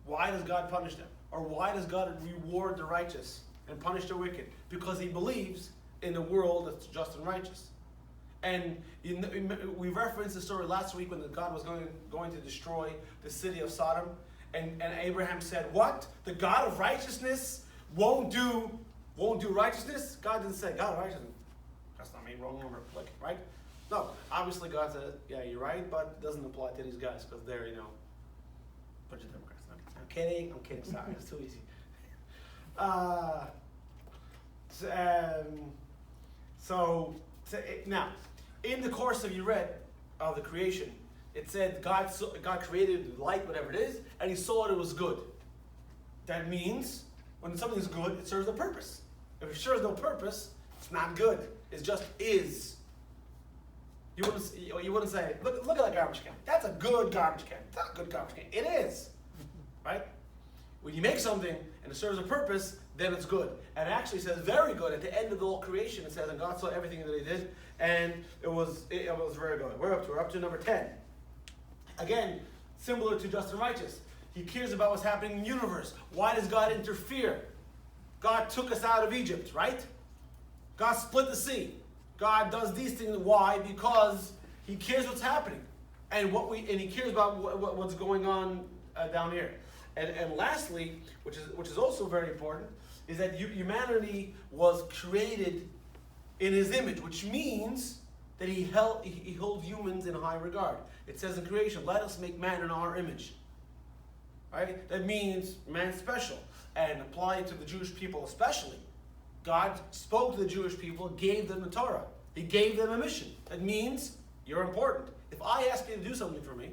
Speaker 1: Why does God punish them? Or why does God reward the righteous and punish the wicked? Because he believes in a world that's just and righteous. And we referenced the story last week when God was going to destroy the city of Sodom. And Abraham said, what? The God of righteousness won't do righteousness? God didn't say, God of righteousness. That's not me, wrong number, right? No, obviously God said, yeah, you're right, but it doesn't apply to these guys because they're, bunch of Democrats. I'm kidding, sorry, it's too easy. Now, in the course of you read of the creation, it said God created light, whatever it is, and he saw it was good. That means when something is good, it serves a purpose. If it serves no purpose, it's not good. It just is. You wouldn't say, look at that garbage can. That's a good garbage can. It's not a good garbage can. It is. Right? When you make something and it serves a purpose, then it's good. And it actually says very good. At the end of the whole creation, it says, and God saw everything that he did, and it was very good. We're up to number 10. Again, similar to just and righteous. He cares about what's happening in the universe. Why does God interfere? God took us out of Egypt, right? God split the sea. God does these things. Why? Because he cares what's happening. And he cares about what's going on down here. And lastly, which is also very important, is that humanity was created in his image, which means that he holds humans in high regard. It says in creation, let us make man in our image. Right? That means man's special. And applied to the Jewish people especially, God spoke to the Jewish people, gave them the Torah. He gave them a mission. That means you're important. If I ask you to do something for me,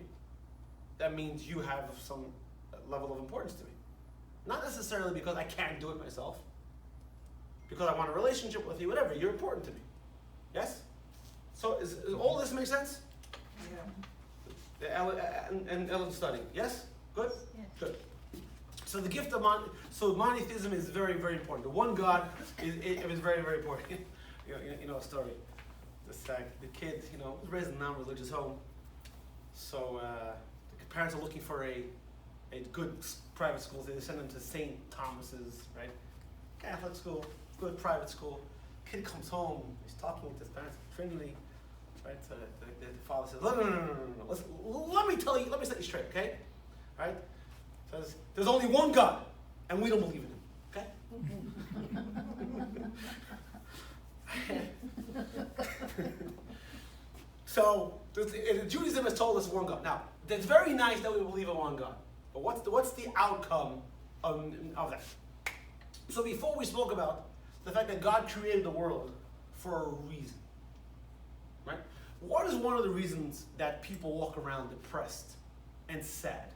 Speaker 1: that means you have some level of importance to me. Not necessarily because I can't do it myself, because I want a relationship with you, whatever. You're important to me. Yes? So is all this make sense?
Speaker 2: Yeah.
Speaker 1: And Ellen's studying. Yes? Good?
Speaker 4: Yes.
Speaker 1: Good. So the gift of monotheism is very, very important. The one God is very, very important. You know a story. The kid, was raised in a non-religious home. So the parents are looking for a good private school. So they send him to St. Thomas's, right? Catholic school, good private school. Kid comes home. He's talking with his parents, Trinity. Right? So the father says, no. Let me set you straight, okay? Right? Says, there's only one God, and we don't believe in him, okay? So, Judaism has told us one God. Now, it's very nice that we believe in one God, but what's the outcome of that? So before we spoke about the fact that God created the world for a reason, right? What is one of the reasons that people walk around depressed and sad?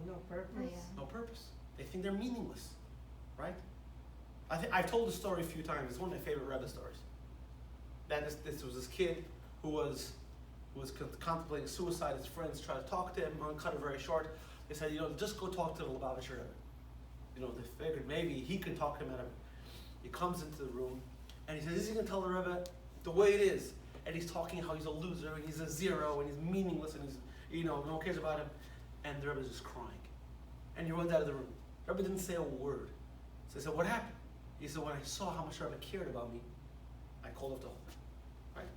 Speaker 2: No purpose.
Speaker 1: No purpose. They think they're meaningless, right? I've told the story a few times. It's one of my favorite Rebbe stories. That this was this kid who was contemplating suicide. His friends tried to talk to him. I'll cut it very short. They said, just go talk to the Lubavitcher Rebbe. They figured maybe he can talk him out of it. He comes into the room and he says, is he going to tell the Rebbe the way it is? And he's talking how he's a loser and he's a zero and he's meaningless and he's, no one cares about him. And the Rebbe's just crying. And he runs out of the room. The Rebbe didn't say a word. So he said, what happened? He said, when I saw how much the Rebbe cared about me, I called off the whole thing. Right?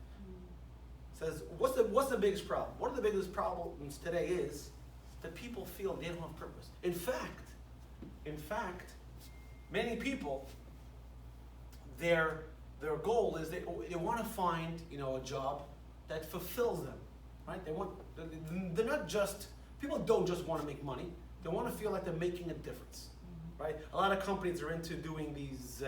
Speaker 1: Says, what's the biggest problem? One of the biggest problems today is that people feel they don't have purpose. In fact, many people, their goal is they want to find a job that fulfills them, right? They're not just, people don't just want to make money. They want to feel like they're making a difference, right? A lot of companies are into doing these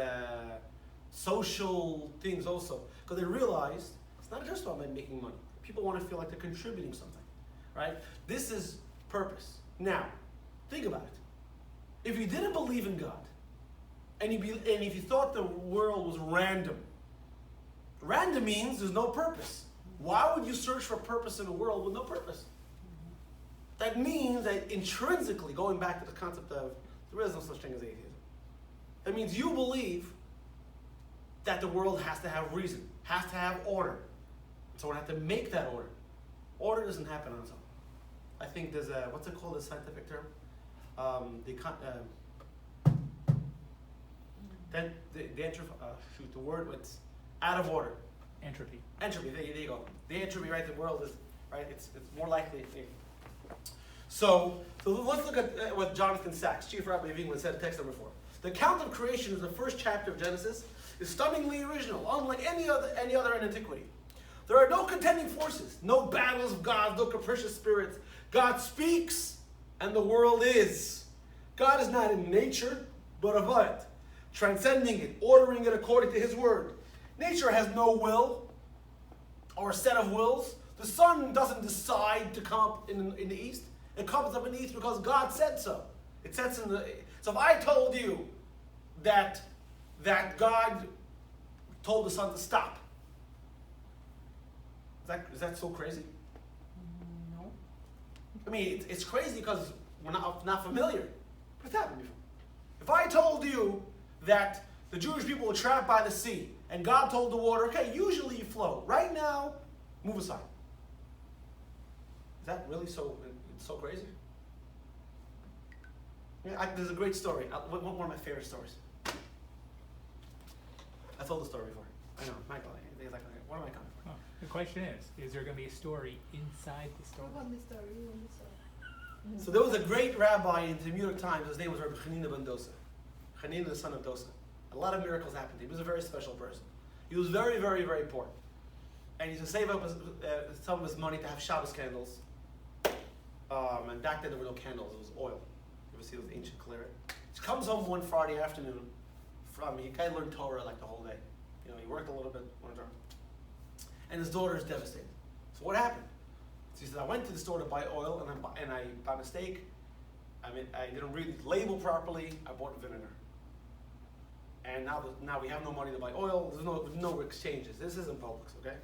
Speaker 1: social things also, because they realize it's not just about making money. People want to feel like they're contributing something, right? This is purpose. Now, think about it. If you didn't believe in God, and if you thought the world was random means there's no purpose. Why would you search for purpose in a world with no purpose? That means that intrinsically, going back to the concept of there is no such thing as atheism. That means you believe that the world has to have reason, has to have order. So we have to make that order. Order doesn't happen on its own. I think there's what's it called, a scientific term? The word was out of order.
Speaker 3: Entropy.
Speaker 1: Entropy, there you go. The entropy, right, the world is, right, it's more likely. So let's look at what Jonathan Sachs, Chief Rabbi of England, said in text number 4. The account of creation in the first chapter of Genesis is stunningly original, unlike any other in antiquity. There are no contending forces, no battles of gods, no capricious spirits. God speaks, and the world is. God is not in nature, but above it, transcending it, ordering it according to His word. Nature has no will or a set of wills. The sun doesn't decide to come up in the east. It comes up in the east because God said so. It sets in the. So if I told you that God told the sun to stop, is that so crazy?
Speaker 2: No.
Speaker 1: I mean, it's crazy because we're not familiar. But it's happened before. If I told you that the Jewish people were trapped by the sea, and God told the water, okay, usually you float. Right now, move aside. Is that really so crazy? Yeah, there's a great story. One of my favorite stories. I told the story before. I know, Michael. He's like, what am I coming for?
Speaker 3: Oh, the question is there going to be a story inside the story?
Speaker 5: What about the story? You want the story?
Speaker 1: So there was a great rabbi in the New York Times. His name was Rabbi Hanina ben Dosa. Hanina, the son of Dosa. A lot of miracles happened to him. He was a very special person. He was very, very, very poor. And he used to save up some of his money to have Shabbos candles. And back then there were no candles. It was oil. You ever see those ancient claret? He comes home one Friday afternoon he kind of learned Torah like the whole day. You know, he worked a little bit, learned Torah. And his daughter is devastated. So what happened? So he said, I went to the store to buy oil, and I by mistake, I didn't read the label properly. I bought vinegar. And now we have no money to buy oil. There's no exchanges. This isn't Publix, okay?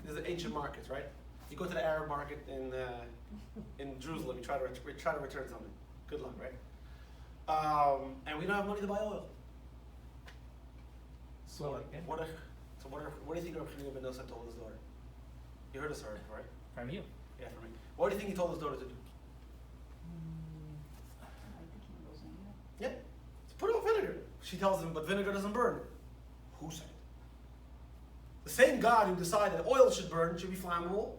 Speaker 1: These are ancient markets, right? You go to the Arab market in Jerusalem. You try to return something. Good luck, right? And we don't have money to buy oil. So what do you think Rabbi Chanina ben Dosa told his daughter? You heard the story, right?
Speaker 3: From you.
Speaker 1: Yeah, from me. What do you think he told his daughter to do?
Speaker 4: Light the candles anyway.
Speaker 1: Yeah, so put out vinegar. She tells him, but vinegar doesn't burn. Who said it? The same God who decided oil should burn, should be flammable,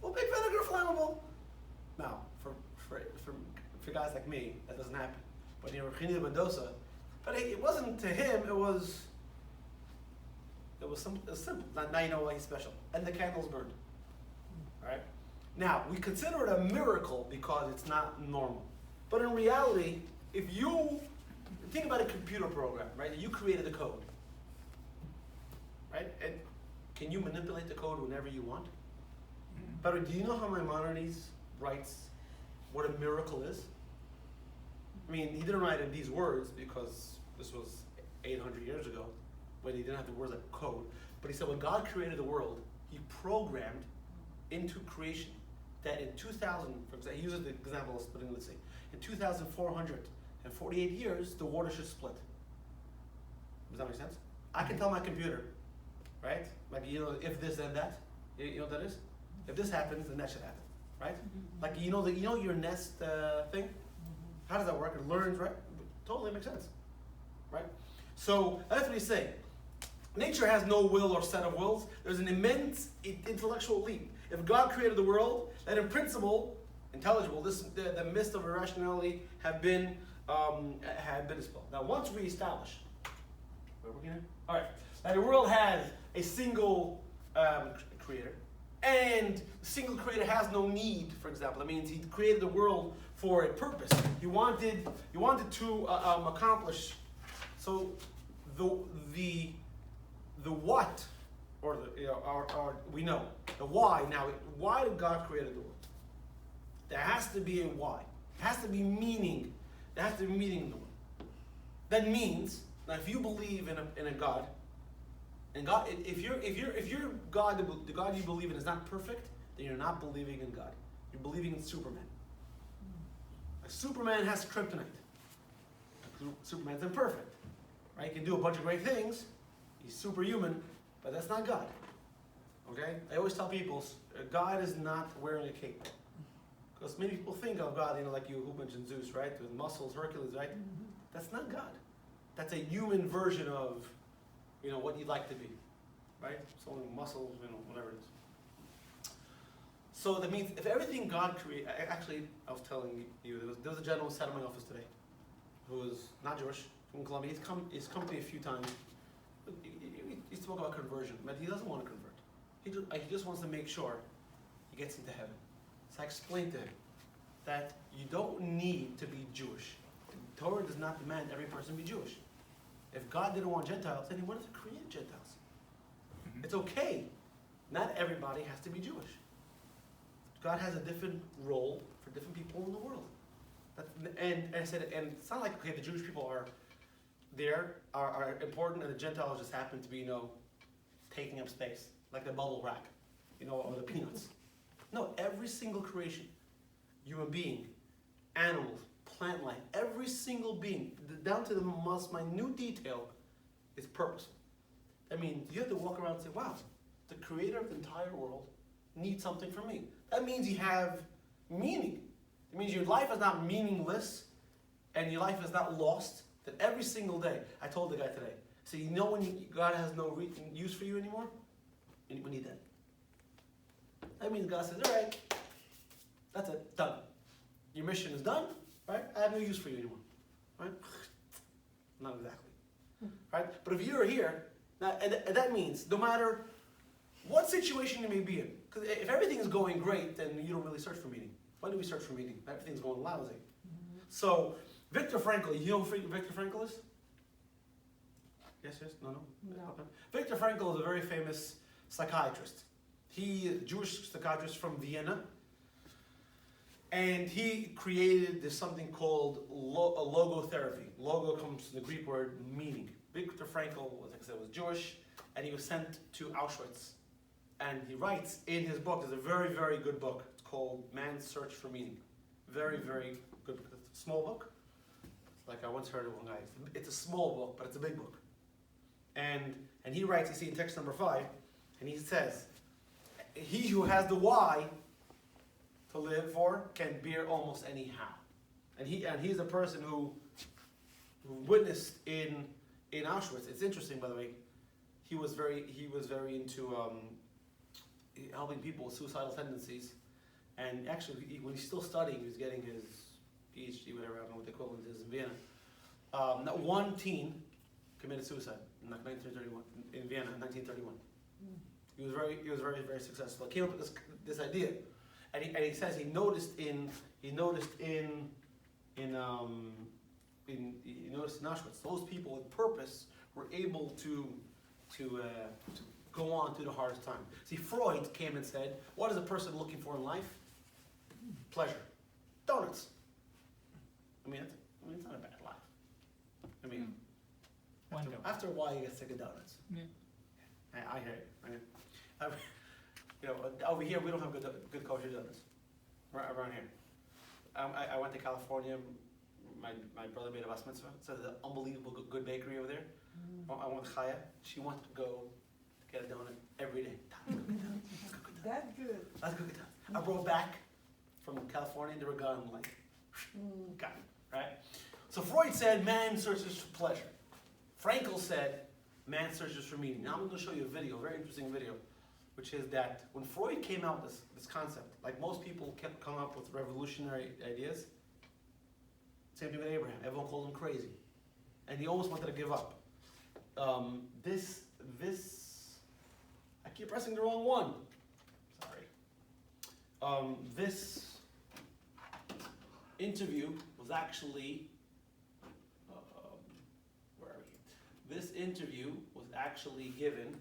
Speaker 1: will make vinegar flammable. Now, for guys like me, that doesn't happen. But Rabbi Chanina ben Dosa, but it wasn't to him. It was simple. Now you know why he's special. And the candles burned. All right. Now we consider it a miracle because it's not normal. But in reality, if you think about a computer program, right? You created the code, right? And can you manipulate the code whenever you want? But do you know how Maimonides writes what a miracle is? I mean, he didn't write in these words because this was 800 years ago when he didn't have the words like code. But he said when God created the world, he programmed into creation that in 2000, for example, he uses the example of splitting the sea. In 2,448 years, the water should split. Does that make sense? I can tell my computer, right? Like, you know, if this then that. You know what that is? If this happens, then that should happen, right? Like, you know your nest thing? How does that work? It learns, right? Totally makes sense, right? So that's what he's saying. Nature has no will or set of wills. There's an immense intellectual leap. If God created the world, then in principle, intelligible, the mist of irrationality have been dispelled. Now, once we establish, where are we going? All right, that the world has a single creator, and the single creator has no need. For example, that means he created the world for a purpose. He wanted to accomplish. So the what, or we know the why. Now, why did God create the world? There has to be a why. There has to be meaning. There has to be meaning in the world. That means now, if you believe in a God, and God, if your God, the God you believe in is not perfect, then you're not believing in God. You're believing in Superman. Like Superman has kryptonite. Superman's imperfect, right? He can do a bunch of great things. He's superhuman, but that's not God. Okay? I always tell people, God is not wearing a cape. Because many people think of God, like you who mentioned Zeus, right? With muscles, Hercules, right? That's not God. That's a human version of, what you'd like to be, right? So muscles, whatever it is. So that means if everything God created, actually, I was telling you, there was a gentleman who sat in my office today, who is not Jewish, from Colombia. He's come to me a few times. He spoke about conversion, but he doesn't want to convert. He just wants to make sure he gets into heaven. So I explained to him that you don't need to be Jewish. The Torah does not demand every person be Jewish. If God didn't want Gentiles, then he wanted to create Gentiles. It's okay. Not everybody has to be Jewish. God has a different role for different people in the world. And I said, and it's not like, okay, the Jewish people are important, and the Gentiles just happen to be, taking up space, like the bubble wrap, or the peanuts. No, every single creation, human being, animals, plant life, every single being, down to the most minute detail, is purposeful. That means you have to walk around and say, wow, the creator of the entire world needs something from me. That means you have meaning. It means your life is not meaningless, and your life is not lost. That every single day, I told the guy today, so when God has no use for you anymore? When you're dead. That means God says, all right, that's it, done. Your mission is done, right? I have no use for you anymore, right? Not exactly, right? But if you're here, now, and that means no matter what situation you may be in, because if everything is going great, then you don't really search for meaning. Why do we search for meaning? Everything's going lousy. So Viktor Frankl, you know who Viktor Frankl is? Yes, no?
Speaker 2: No.
Speaker 1: Okay. Viktor Frankl is a very famous psychiatrist. He is a Jewish psychiatrist from Vienna. And he created this something called logotherapy. Logo comes from the Greek word meaning. Viktor Frankl, like I said, was Jewish, and he was sent to Auschwitz. And he writes in his book, there's a very, very good book. It's called Man's Search for Meaning. Very, very good book. It's a small book. It's like I once heard of one guy. It's a small book, but it's a big book. And he writes, you see in text number 5, and he says, he who has the why to live for can bear almost any how. And he's a person who witnessed in Auschwitz. It's interesting, by the way. He was very into helping people with suicidal tendencies. And actually, when he's still studying, he was getting his PhD, whatever, I don't know what the equivalent is in Vienna. Not one teen committed suicide in 1931 in Vienna in 1931. He was very, very successful. He came up with this idea, and he says he noticed in Auschwitz, those people with purpose were able to go on through the hardest time. See, Freud came and said, what is a person looking for in life? Pleasure. Donuts. I mean, it's not a bad life. I mean, after a while you get sick of donuts.
Speaker 3: Yeah.
Speaker 1: I hear it. Over here we don't have good kosher donuts around here. I went to California. My brother made a bas mitzvah. So there's an unbelievable good bakery over there. I went to Chaya. She wanted to go get a donut every day.
Speaker 2: That's good.
Speaker 1: That's good. I brought back from California. They were gone like, got it, right? So Freud said man searches for pleasure. Frankl said man searches for meaning. Now I'm going to show you a video, a very interesting video, which is that when Freud came out with this concept, like most people kept coming up with revolutionary ideas, same thing with Abraham. Everyone called him crazy. And he almost wanted to give up. I keep pressing the wrong one. Sorry. This interview was actually, where are we? This interview was actually given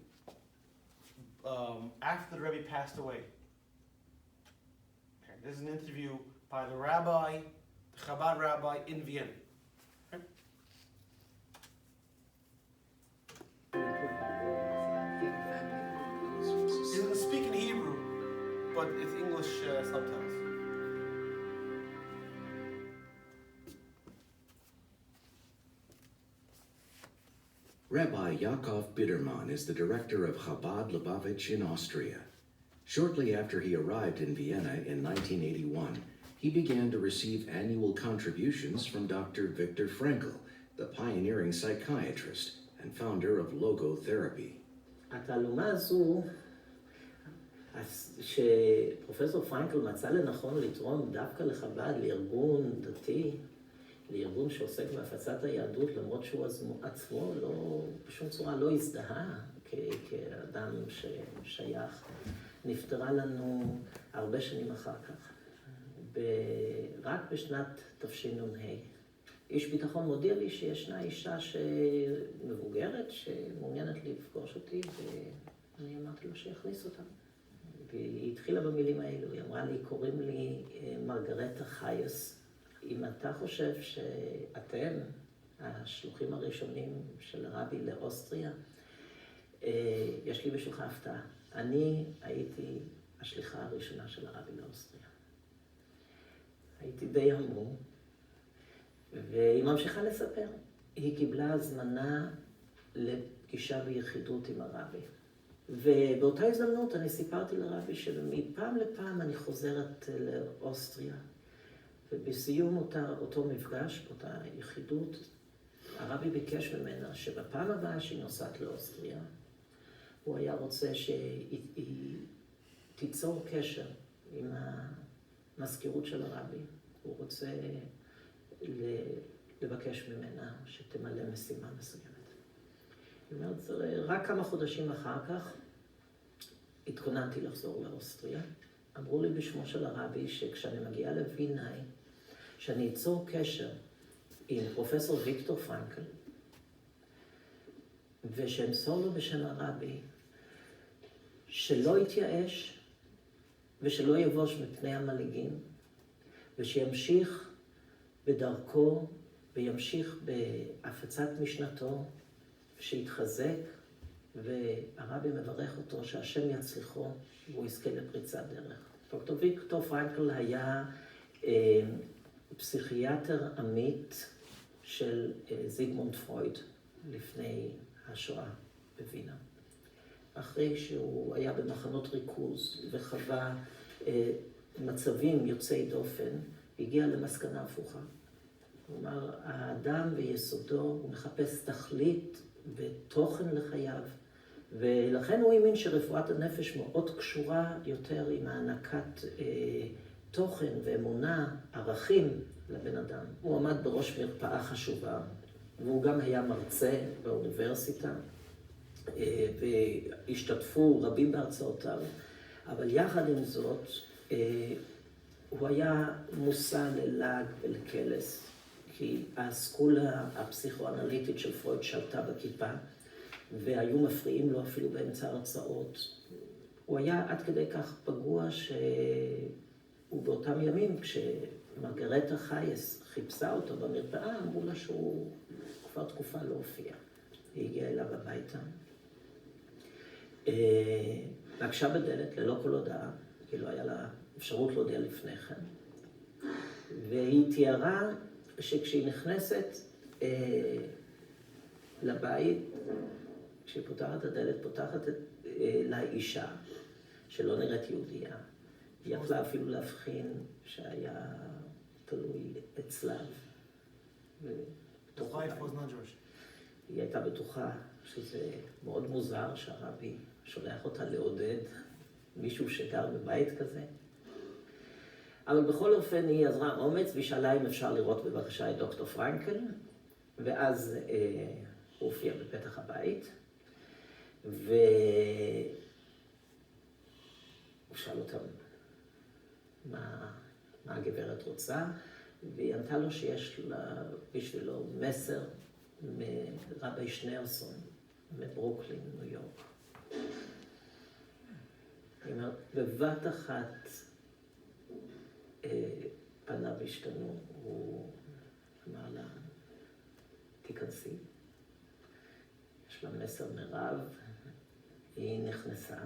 Speaker 1: after the Rebbe passed away. Okay, this is an interview by the rabbi, the Chabad rabbi in Vienna. Okay. He's going to speak in Hebrew, but it's English subtitles.
Speaker 9: Rabbi Yaakov Biderman is the director of Chabad Lubavitch in Austria. Shortly after he arrived in Vienna in 1981, he began to receive annual contributions from Dr. Viktor Frankl, the pioneering psychiatrist and founder of logotherapy.
Speaker 11: התעלומה הזו, שפרופסור פרנקל מצא לנכון לתרום דווקא לחב"ד, לארגון דתי, לארגון שעוסק בהפצת היהדות, למרות שהוא עצמו בשום צורה לא הזדהה כאדם ששייך, נפטרה לנו הרבה שנים אחר כך. רק בשנת תשנ"ה. איש ביטחון מודיע לי שישנה אישה מבוגרת שמעוניינת לפגוש אותי, ואני אמרתי לו שיכניס אותה. והיא התחילה במילים האלו, היא אמרה לי, קוראים לי מרגרטה חייס. אם אתה חושב שאתם השלוחים הראשונים של הרבי לאוסטריה, יש לי בשבילך הפתעה. אני הייתי השליחה הראשונה של הרבי לאוסטריה. הייתי די המום, והיא ממשיכה לספר. היא קיבלה הזמנה לפגישה ביחידות עם הרבי. ובאותה הזדמנות אני סיפרתי לרבי שמפעם לפעם אני חוזרת לאוסטריה. ובסיום אותו מפגש, באותה יחידות, הרבי ביקש ממנה שבפעם הבאה שהיא נוסעת לאוסטריה, הוא היה רוצה שהיא תיצור קשר עם המזכירות של הרבי. הוא רוצה לבקש ממנה שתמלא משימה מסוימת. זאת אומרת, רק כמה חודשים אחר כך התכוננתי לחזור לאוסטריה. אמרו לי בשמו של הרבי שכשאני מגיעה לווינאי, שאני אצור קשר עם פרופסור ויקטור פרנקל, ושאמסור לו בשם הרבי, שלא יתייאש ושלא יבוש מפני המלעיגים, ושימשיך בדרכו וימשיך בהפצת משנתו, שיתחזק, והרבי מברך אותו שהשם יצליחו והוא יזכה לפריצת דרך. דוקטור ויקטור פרנקל היה פסיכיאטר עמית של זיגמונד פרויד לפני השואה בווינה. אחרי שהוא היה במחנות ריכוז וחווה מצבים יוצאי דופן, הגיע למסקנה הפוכה. כלומר, האדם ביסודו הוא מחפש תכלית ותוכן לחייו, ולכן הוא האמין שרפואת הנפש מאוד קשורה יותר עם הענקת תוכן ואמונה, ערכים לבן אדם. הוא עמד בראש מרפאה חשובה, והוא גם היה מרצה באוניברסיטה, והשתתפו רבים בהרצאותיו, אבל יחד עם זאת, הוא היה מושא ללעג ולקלס, כי האסכולה הפסיכואנליטית של פרויד שלטה בכיפה, והיו מפריעים לו אפילו באמצע הרצאות. הוא היה עד כדי כך פגוע שהוא באותם ימים, כשמרגרטה חייס חיפשה אותו במרפאה, אמרו לה שהוא כבר תקופה לא הופיע. היא הגיעה אליו הביתה. נגשה בדלת ללא כל הודעה, כי לא היה לה אפשרות להודיע לפני כן. והיא תיארה שכשהיא נכנסת לבית, כשהיא פותחת את הדלת, פותחת לה אישה שלא נראית יהודייה. היא יכלה אפילו להבחין שהיה תלוי אצלה. היא הייתה בטוחה שזה מאוד מוזר שהרבי שולח אותה לעודד מישהו שגר בבית כזה. אבל בכל אופן היא עזרה אומץ והיא שאלה אם אפשר לראות בבקשה את דוקטור פרנקל, ואז הוא הופיע בפתח הבית, והוא שאל אותם מה הגברת רוצה, והיא ענתה לו שיש לה בשבילו מסר מרבי שניארסון מברוקלין, ניו יורק. היא אומרת, בבת אחת פניו השתנו, הוא אמר לה, תיכנסי. יש לה מסר מרב, היא נכנסה,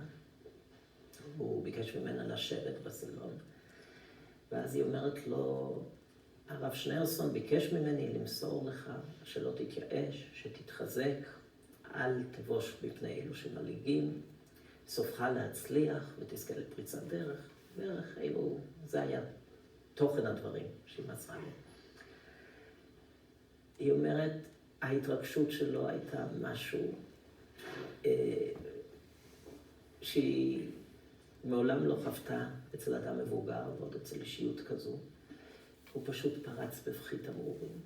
Speaker 11: הוא ביקש ממנה לשבת בסלון, ואז היא אומרת לו, הרב שניארסון ביקש ממני למסור לך שלא תתייאש, שתתחזק, אל תבוש בפני אלו שמלעיגים, סופך להצליח ותזכה לפריצת דרך. בערך אלו, זה היה תוכן הדברים שהיא מסרה לי. היא אומרת, ההתרגשות שלו הייתה משהו שהיא מעולם לא חוותה אצל אדם מבוגר ועוד אצל אישיות כזו. הוא פשוט פרץ בבכי תמרורים.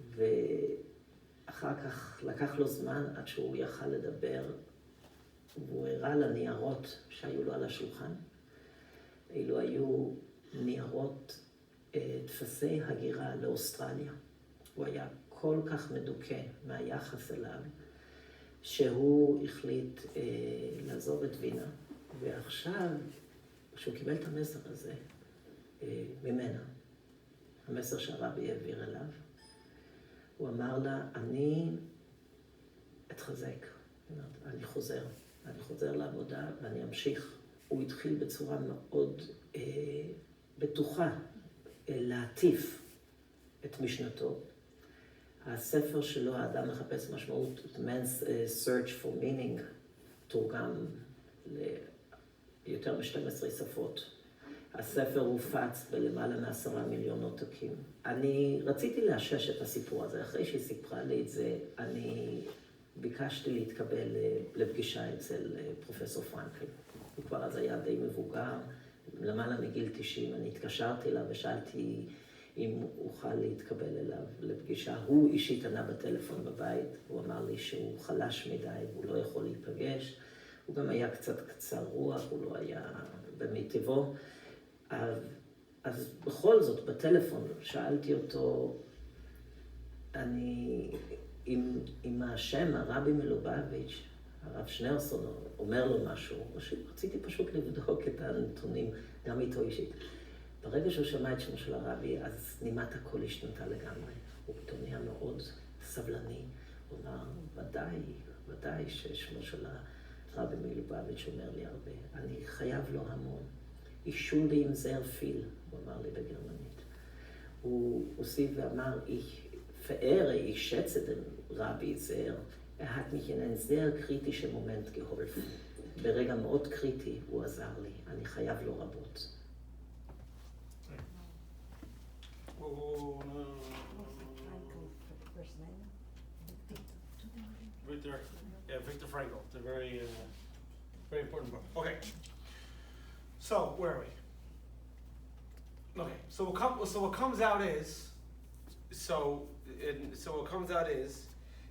Speaker 11: ואחר כך לקח לו זמן עד שהוא יכל לדבר, והוא הראה לניירות שהיו לו על השולחן. אלו היו ניירות דפסי הגירה לאוסטרליה. הוא היה כל כך מדוכא מהיחס אליו, שהוא החליט לעזוב את וינה, ועכשיו, כשהוא קיבל את המסר הזה ממנה, המסר שהרבי העביר אליו, הוא אמר לה, אני אתחזק, אני חוזר לעבודה ואני אמשיך. הוא התחיל בצורה מאוד בטוחה להטיף את משנתו. הספר שלו, האדם מחפש משמעות, Man's Search for Meaning, תורגם ליותר מ-12 שפות. הספר הופץ בלמעלה מ10 מיליון עותקים. אני רציתי לאשש את הסיפור הזה. אחרי שהיא סיפרה לי את זה, אני ביקשתי להתקבל לפגישה אצל פרופסור פרנקל. הוא כבר אז היה די מבוגר, למעלה מגיל 90. אני התקשרתי אליו ושאלתי אם אוכל להתקבל אליו לפגישה. הוא אישית ענה בטלפון בבית, הוא אמר לי שהוא חלש מדי, הוא לא יכול להיפגש. הוא גם היה קצת קצר רוח, הוא לא היה במיטבו. אז בכל זאת, בטלפון, שאלתי אותו אני, עם השם, הרבי מלובביץ', הרב שניאורסון אומר לו משהו, רציתי פשוט לבדוק את הנתונים, גם איתו אישית. ברגע שהוא שמע את שמו של הרבי, אז נימת הכל השתנתה לגמרי. הוא פתאום נהיה מאוד סבלני. הוא אמר, ודאי ששמו של הרבי מלובביץ' אומר לי הרבה. אני חייב לו המון. Ich schulde ihm sehr viel, הוא אמר לי בגרמנית. הוא הוסיף ואמר, ich schätze den Rabbi sehr. hat mich in einen sehr kritischen Moment geholfen. ברגע מאוד קריטי הוא עזר לי. אני חייב לו רבות.
Speaker 1: Victor Frankl. It's a very, very important book. Okay. So where are we? Okay. So what comes out is,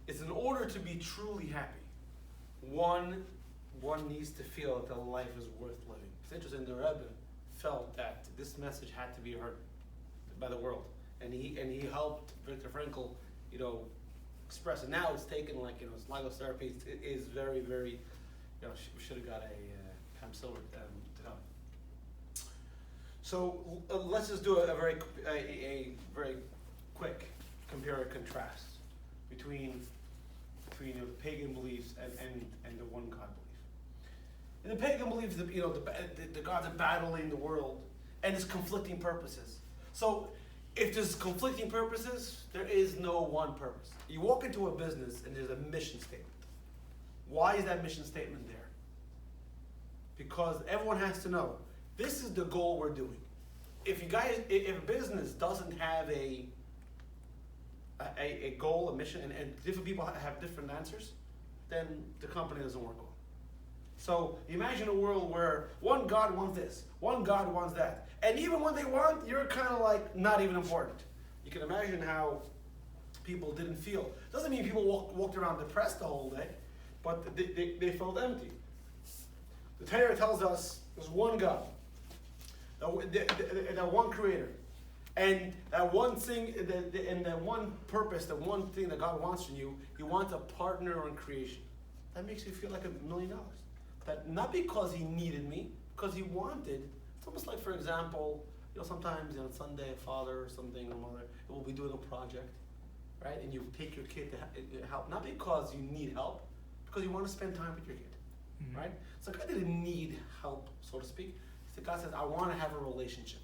Speaker 1: it's in order to be truly happy, one needs to feel that the life is worth living. It's interesting. The Rebbe felt that this message had to be heard by the world, and he helped Viktor Frankl, express it. Now it's taken like it's Lagos therapy. It is very, very. We should have got a Pam Silver to come. So let's just do a very quick compare and contrast between the pagan beliefs and the one God belief. In the pagan beliefs, the gods are battling the world, and there's conflicting purposes. So if there's conflicting purposes, there is no one purpose. You walk into a business and there's a mission statement. Why is that mission statement there? Because everyone has to know, this is the goal we're doing. If a business doesn't have a goal, a mission, and different people have different answers, then the company doesn't work well. So imagine a world where one God wants this, one God wants that, and even when they want, you're kind of like not even important. You can imagine how people didn't feel. Doesn't mean people walked around depressed the whole day, but they felt empty. The Torah tells us there's one God, that one creator. And that one thing, and that one purpose, that one thing that God wants from you, He wants a partner in creation. That makes you feel like $1 million. That not because He needed me, because He wanted. It's almost like, for example, sometimes on Sunday, a father or something, or mother, will be doing a project, right? And you take your kid to help, not because you need help, because you want to spend time with your kid, right? So God didn't need help, so to speak. So God says, I want to have a relationship.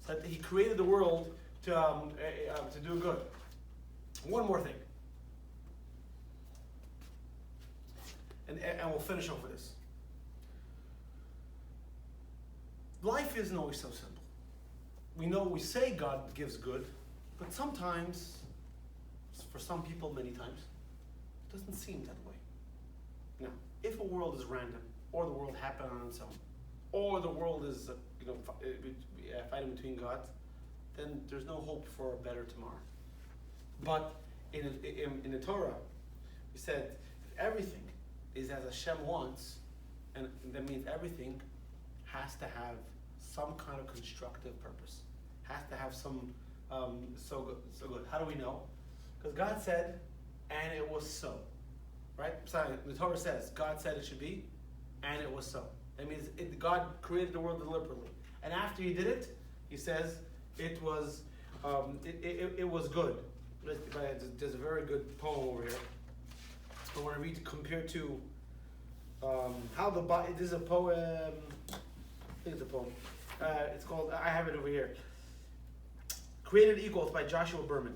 Speaker 1: So He created the world to do good. One more thing. And we'll finish off with this. Life isn't always so simple. We say God gives good, but sometimes, for some people, many times, it doesn't seem that way. Now, if a world is random, or the world happened on its own, or the world is fighting between gods, then there's no hope for a better tomorrow. But in the Torah, we said everything is as Hashem wants, and that means everything has to have some kind of constructive purpose. Has to have some so good. How do we know? Because God said, and it was so. Right? Sorry, the Torah says, God said it should be, and it was so. That means God created the world deliberately. And after He did it, He says it was good. There's a very good poem over here. I want to read compared to how the Bible. This is a poem. I think it's a poem. It's called. I have it over here. Created Equal. It's by Joshua Berman.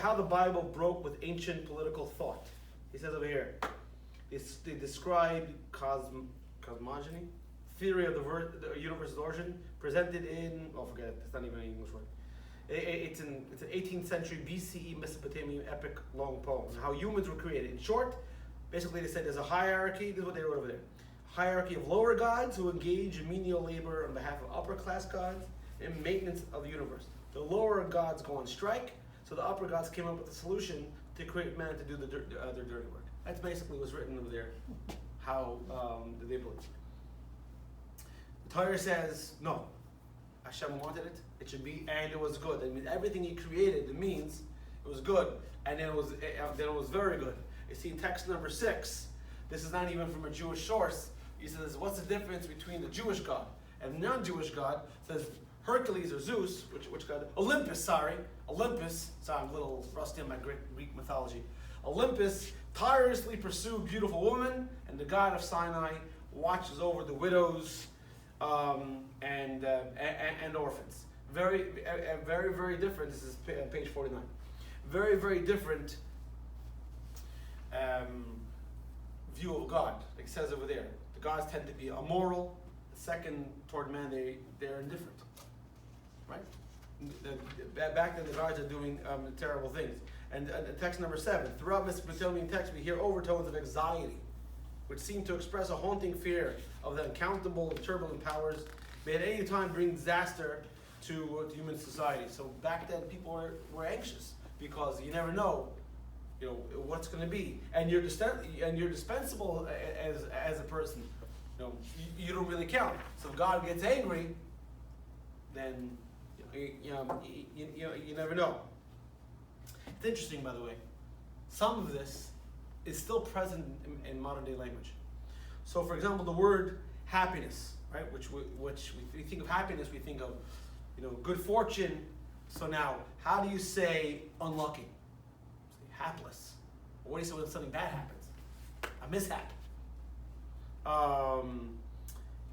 Speaker 1: How the Bible broke with ancient political thought. He says over here. They describe cosmogony, theory of the universe's origin, presented in, forget it, it's not even an English word. It's an 18th century BCE Mesopotamian epic long poem, how humans were created. In short, basically they said there's a hierarchy, this is what they wrote over there. Hierarchy of lower gods who engage in menial labor on behalf of upper class gods and maintenance of the universe. The lower gods go on strike, so the upper gods came up with a solution to create man to do their dirty work. That's basically what's written over there, how they believe. The Torah says, no, Hashem wanted it, it should be, and it was good. That means everything He created, it means it was good. and then it was very good. You see in text number 6, this is not even from a Jewish source. He says, what's the difference between the Jewish God and the non-Jewish God? It says Hercules or Zeus, which god? Olympus, sorry, I'm a little rusty on my Greek mythology. Olympus tirelessly pursued beautiful women, and the god of Sinai watches over the widows and orphans. Very, very different. This is page 49. Very, very different view of God. Like it says over there, the gods tend to be immoral. Second, toward man, they're indifferent. Right? Back then, the gods are doing terrible things. And text number 7. Throughout Mesopotamian texts, we hear overtones of anxiety, which seem to express a haunting fear of the uncountable and turbulent powers may at any time bring disaster to human society. So back then, people were anxious because you never know, what's going to be, and you're dispensable as a person. You don't really count. So if God gets angry, then you never know. It's interesting, by the way. Some of this is still present in modern day language. So, for example, the word happiness, right? Which we think of happiness, we think of, good fortune. So now, how do you say unlucky? Say hapless. Or what do you say when something bad happens? A mishap.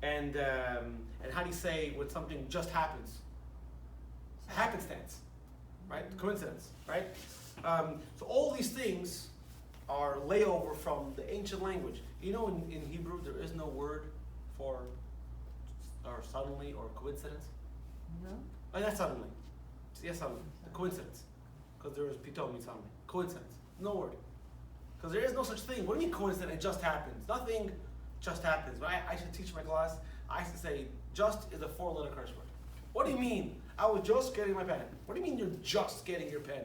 Speaker 1: And how do you say when something just happens? Happenstance, right? Coincidence, right? So all these things are layover from the ancient language. In Hebrew there is no word for or suddenly or coincidence.
Speaker 2: No.
Speaker 1: Oh, that's suddenly. Yes, suddenly. The coincidence, because there is pitom means suddenly. Coincidence. No word. Because there is no such thing. What do you mean coincidence? It just happens. Nothing just happens. When I should teach my class, I used to say just is a 4-letter curse word. What do you mean? I was just getting my pen. What do you mean you're just getting your pen?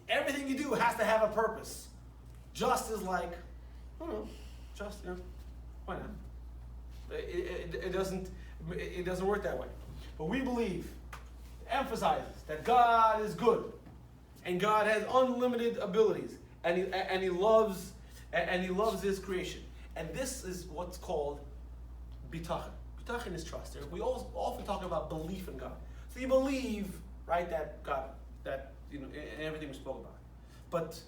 Speaker 1: Everything you do has to have a purpose. Just is like, I don't know, just, why not? It doesn't work that way. But we believe, emphasizes that God is good, and God has unlimited abilities, and He loves His creation. And this is what's called bitachon. Bitachon is trust. We often talk about belief in God. So you believe, right, that God, in everything we spoke about. But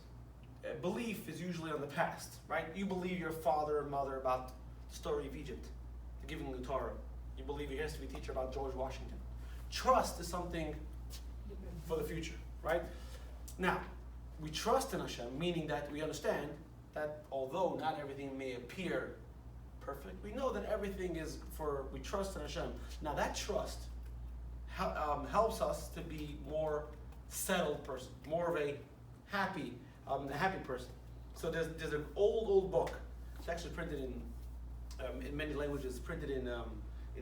Speaker 1: belief is usually on the past, right? You believe your father and mother about the story of Egypt, the giving of the Torah. You believe your history teacher about George Washington. Trust is something for the future, right? Now, we trust in Hashem, meaning that we understand that although not everything may appear perfect, we know that everything is we trust in Hashem. Now that trust helps us to be more settled person, more of a happy person. So there's an old book. It's actually printed in many languages, printed in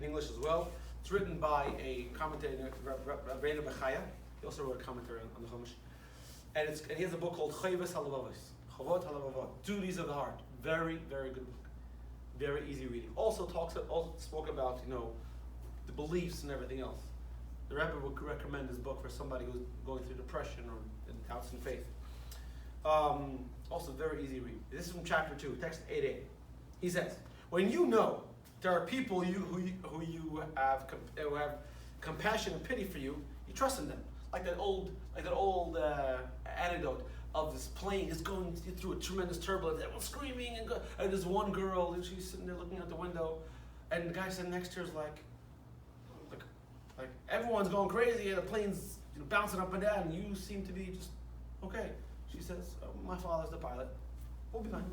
Speaker 1: English as well. It's written by a commentator, Rabbeinu Bechaya. He also wrote a commentary on the Chumash. And he has a book called Chovot HaLevavos, Duties of the Heart. Very, very good book. Very easy reading. Also spoke about, the beliefs and everything else. The Rebbe would recommend this book for somebody who's going through depression or doubts in faith. Also very easy read. This is from chapter 2, text 8a. He says, when you know there are people who have compassion and pity for you, you trust in them. Like that old anecdote of this plane is going through a tremendous turbulence. Everyone's screaming, and there's one girl, and she's sitting there looking out the window, and the guy sitting next to her is like everyone's going crazy, and the plane's bouncing up and down, and you seem to be just okay. She says, my father's the pilot. We'll be fine.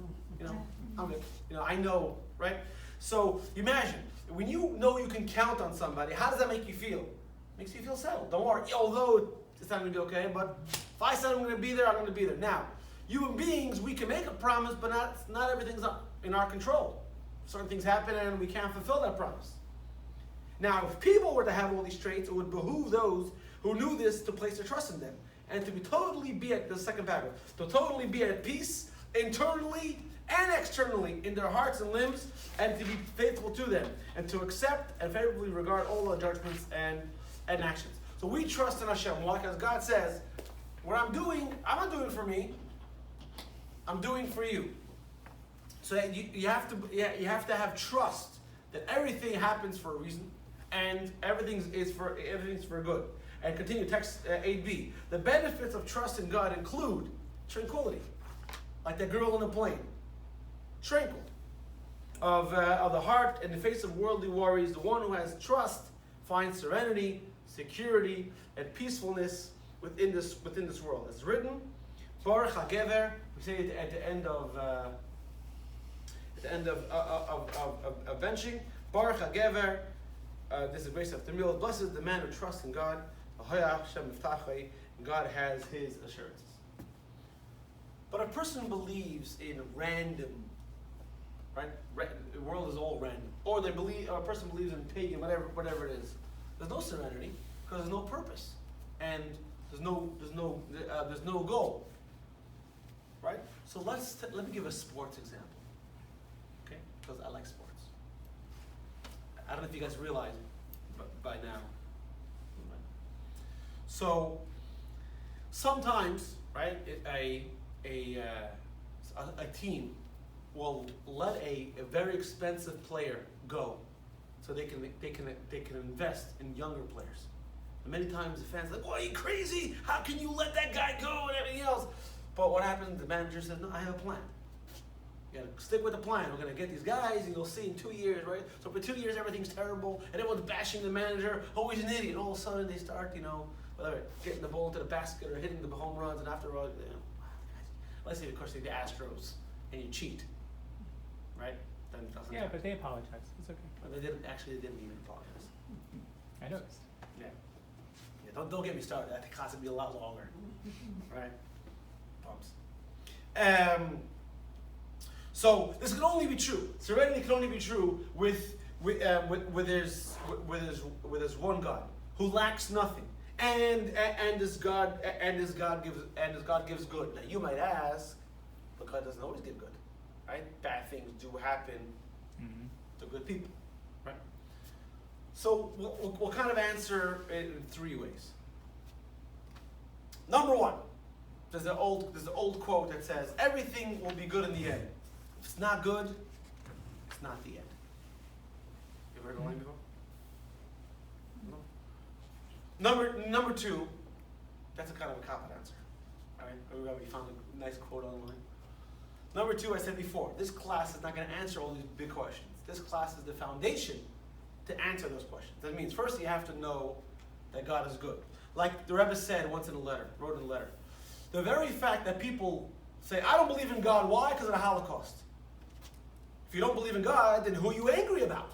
Speaker 1: I'm good. I know, right? So imagine, when you know you can count on somebody, how does that make you feel? It makes you feel settled. Don't worry, although it's not going to be okay, but if I said I'm going to be there, I'm going to be there. Now, human beings, we can make a promise, but not everything's in our control. Certain things happen and we can't fulfill that promise. Now, if people were to have all these traits, it would behoove those who knew this to place their trust in them. And to totally be at peace internally and externally in their hearts and limbs, and to be faithful to them, and to accept and favorably regard all our judgments and actions. So we trust in Hashem. Why? Because God says, what I'm doing, I'm not doing for me. I'm doing for you. So you have to have trust that everything happens for a reason, and everything's for good. And continue text 8b. The benefits of trust in God include tranquility, like that girl on the plane, tranquil, of the heart in the face of worldly worries. The one who has trust finds serenity, security, and peacefulness within this world. As written, Baruch HaGever. We say it at the end of benching. Baruch HaGever. This is based off the Tamil. Blessed is the man who trusts in God. God has his assurances. But a person believes in random, right? The world is all random. Or a person believes in pagan, whatever it is. There's no serenity because there's no purpose, and there's no goal, right? So let me give a sports example, okay? Because I like sports. I don't know if you guys realize it by now. So sometimes, right, a team will let a very expensive player go, so they can invest in younger players. And many times the fans are like, "Oh, are you crazy? How can you let that guy go?" and everything else. But what happens? The manager says, "No, I have a plan. You gotta stick with the plan. We're gonna get these guys, and you'll see in 2 years, right? So for 2 years, everything's terrible, and everyone's bashing the manager. Oh, he's an idiot. And all of a sudden, they start, whether getting the ball into the basket or hitting the home runs, and after all, let's say, of course, the Astros, and you cheat, right? Then it doesn't
Speaker 3: Yeah,
Speaker 1: count.
Speaker 3: but they apologize. It's okay.
Speaker 1: But they didn't even apologize.
Speaker 3: I noticed.
Speaker 1: Yeah. Don't get me started. That class would be a lot longer, right? Bumps. So this can only be true. Serenity can only be true with there's one God who lacks nothing, and this God gives good. Now you might ask, but God doesn't always give good, right? Bad things do happen to good people, right? So we'll kind of answer it in 3 ways. Number one, there's the old quote that says, "Everything will be good in the end. If it's not good, it's not the end." You ever heard the line before? No? Number two, that's a kind of a cop-out answer. All right, we found a nice quote online. Number two, I said before, this class is not going to answer all these big questions. This class is the foundation to answer those questions. That means first you have to know that God is good. Like the Rebbe said once wrote in a letter. The very fact that people say, "I don't believe in God," why? Because of the Holocaust. If you don't believe in God, then who are you angry about?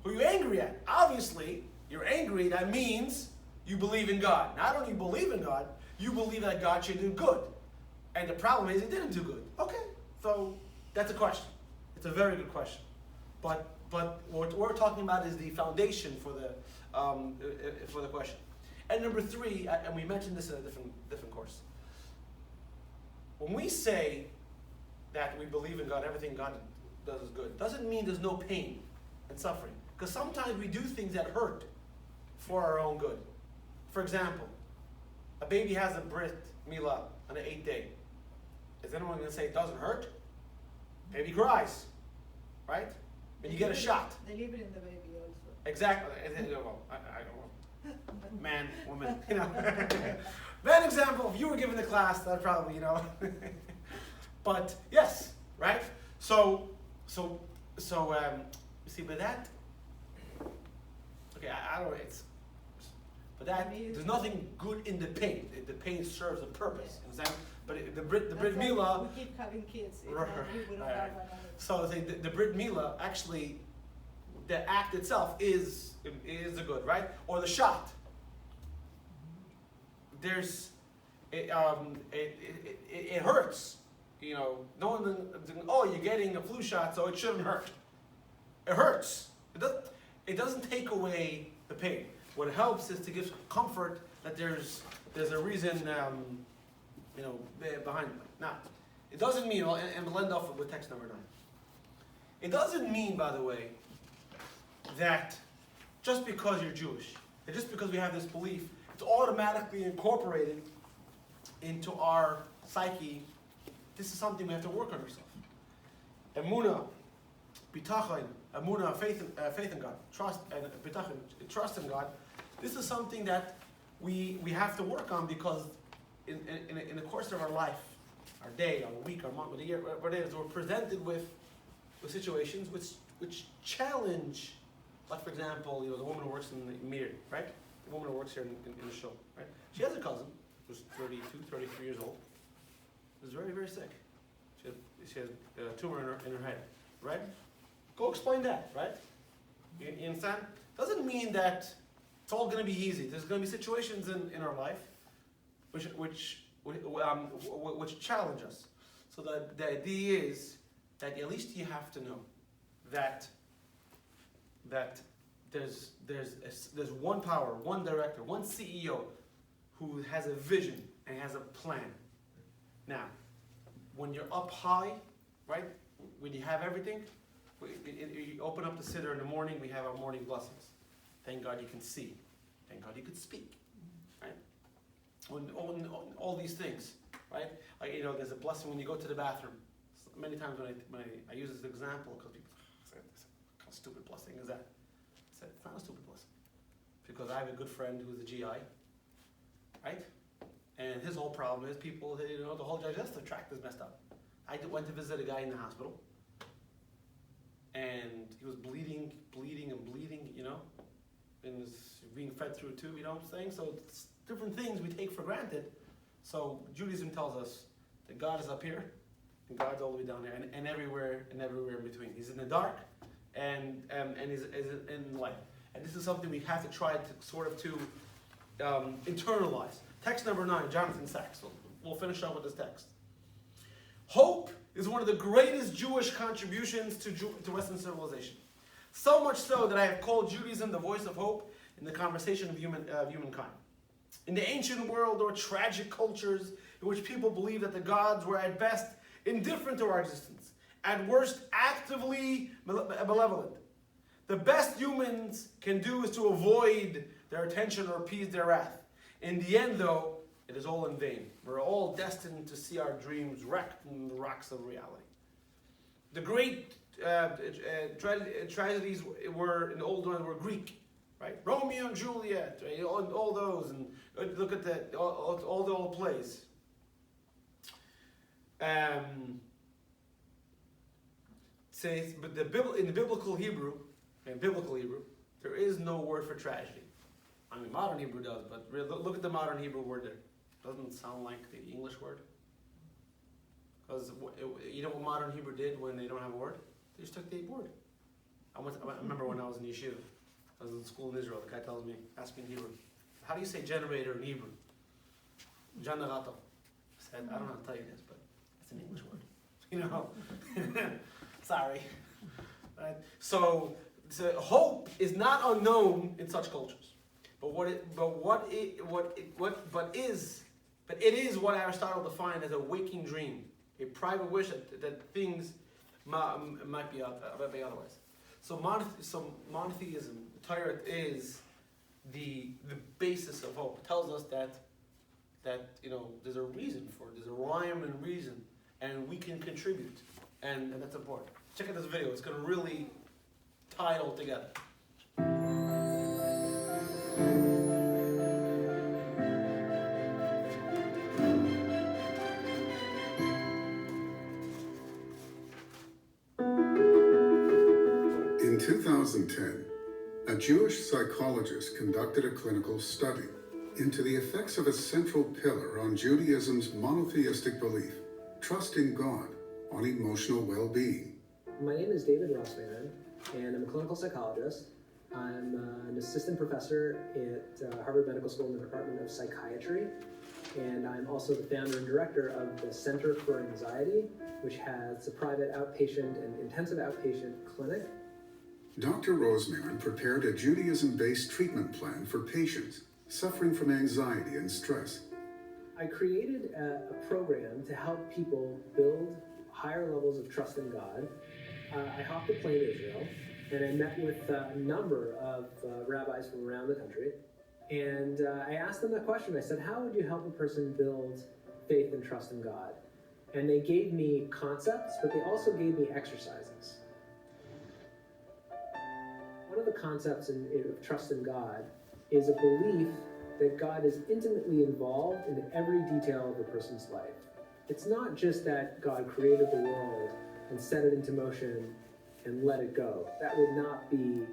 Speaker 1: Who are you angry at? Obviously, you're angry, that means you believe in God. Not only you believe in God, you believe that God should do good. And the problem is, He didn't do good. Okay, so that's a question. It's a very good question. But what we're talking about is the foundation for the question. And number three, and we mentioned this in a different course. When we say that we believe in God, everything God does is good, doesn't mean there's no pain and suffering. Because sometimes we do things that hurt for our own good. For example, a baby has a brit milah on the 8th day. Is anyone going to say it doesn't hurt? Baby cries, right? And you get a shot.
Speaker 5: They leave it in the baby also.
Speaker 1: Exactly. I don't know. Man, woman, Bad example. If you were given the class, that probably, But yes, right? So, see, but that. Okay, I don't know. But there's nothing good in the pain. The pain serves a purpose. Yeah. But the Brit Milah.
Speaker 5: We keep having kids.
Speaker 1: Right.
Speaker 5: We don't have another.
Speaker 1: So the Brit Milah, actually, the act itself is a good, right? Or the shot. It hurts. No one. Oh, you're getting a flu shot, so it shouldn't hurt. It hurts. It doesn't take away the pain. What helps is to give comfort that there's a reason, behind it. Now, it doesn't mean, and we'll end off with text number 9. It doesn't mean, by the way, that just because you're Jewish, and just because we have this belief, it's automatically incorporated into our psyche, this is something we have to work on ourselves. Emunah, bitachon, emunah, faith in God, trust and bitachon, trust in God. This is something that we have to work on, because in the course of our life, our day, our week, our month, our year, whatever it is, we're presented with situations which challenge. Like, for example, the woman who works in the mirror, right? The woman who works here in the show, right? She has a cousin who's 32, 33 years old, who's very, very sick. She has a tumor in her head, right? Go explain that, right? You understand? Doesn't mean that it's all going to be easy. There's going to be situations in our life which challenge us. So the idea is that at least you have to know that there's one power, one director, one CEO who has a vision and has a plan. Now, when you're up high, right, when you have everything, you open up the siddur in the morning, we have our morning blessings. Thank God you can see. Thank God you could speak, right? When all these things, right? There's a blessing when you go to the bathroom. Many times when I use this example, because people say, what kind of stupid blessing is that? I said, it's not a stupid blessing. Because I have a good friend who's a GI, right? And his whole problem is people, the whole digestive tract is messed up. I went to visit a guy in the hospital, and he was bleeding, and was being fed through a tube, you know what I'm saying? So it's different things we take for granted. So Judaism tells us that God is up here, and God's all the way down there, and everywhere in between. He's in the dark, and he's in the light. And this is something we have to try to internalize. Text number 9, Jonathan Sachs. So we'll finish up with this text. Hope is one of the greatest Jewish contributions to Western civilization. So much so that I have called Judaism the voice of hope in the conversation of humankind. In the ancient world, there were tragic cultures in which people believed that the gods were at best indifferent to our existence, at worst actively malevolent. The best humans can do is to avoid their attention or appease their wrath. In the end, though, it is all in vain. We're all destined to see our dreams wrecked in the rocks of reality. The great tragedies were in the old ones were Greek, right? Romeo and Juliet, right? all those, and look at all the old plays. Says, but in the biblical Hebrew, there is no word for tragedy. I mean, modern Hebrew does, but look at the modern Hebrew word there. Doesn't sound like the English word. Because you know what modern Hebrew did when they don't have a word? They just took the word. I remember when I was in yeshiva, I was in school in Israel, the guy tells me, ask me in Hebrew, how do you say generator in Hebrew? Generator. I said, I don't know how to tell you this, but it's an English word. Sorry. Right? So hope is not unknown in such cultures. But it is what Aristotle defined as a waking dream, a private wish that things might be otherwise. So monotheism, the Torah, is the basis of hope. It tells us that there's a reason for it, there's a rhyme and reason, and we can contribute, and that's important. Check out this video; it's going to really tie it all together.
Speaker 10: In 2010, a Jewish psychologist conducted a clinical study into the effects of a central pillar on Judaism's monotheistic belief, trust in God, on emotional well-being.
Speaker 12: My name is David Rossman, and I'm a clinical psychologist. I'm an assistant professor at Harvard Medical School in the Department of Psychiatry, and I'm also the founder and director of the Center for Anxiety, which has a private outpatient and intensive outpatient clinic.
Speaker 10: Dr. Roseman prepared a Judaism-based treatment plan for patients suffering from anxiety and stress.
Speaker 12: I created a program to help people build higher levels of trust in God. I hopped a plane to Israel, and I met with a number of rabbis from around the country. And I asked them that question. I said, how would you help a person build faith and trust in God. And they gave me concepts, but they also gave me exercises. One of the concepts of trust in God is a belief that God is intimately involved in every detail of a person's life. It's not just that God created the world and set it into motion and let it go. That would not be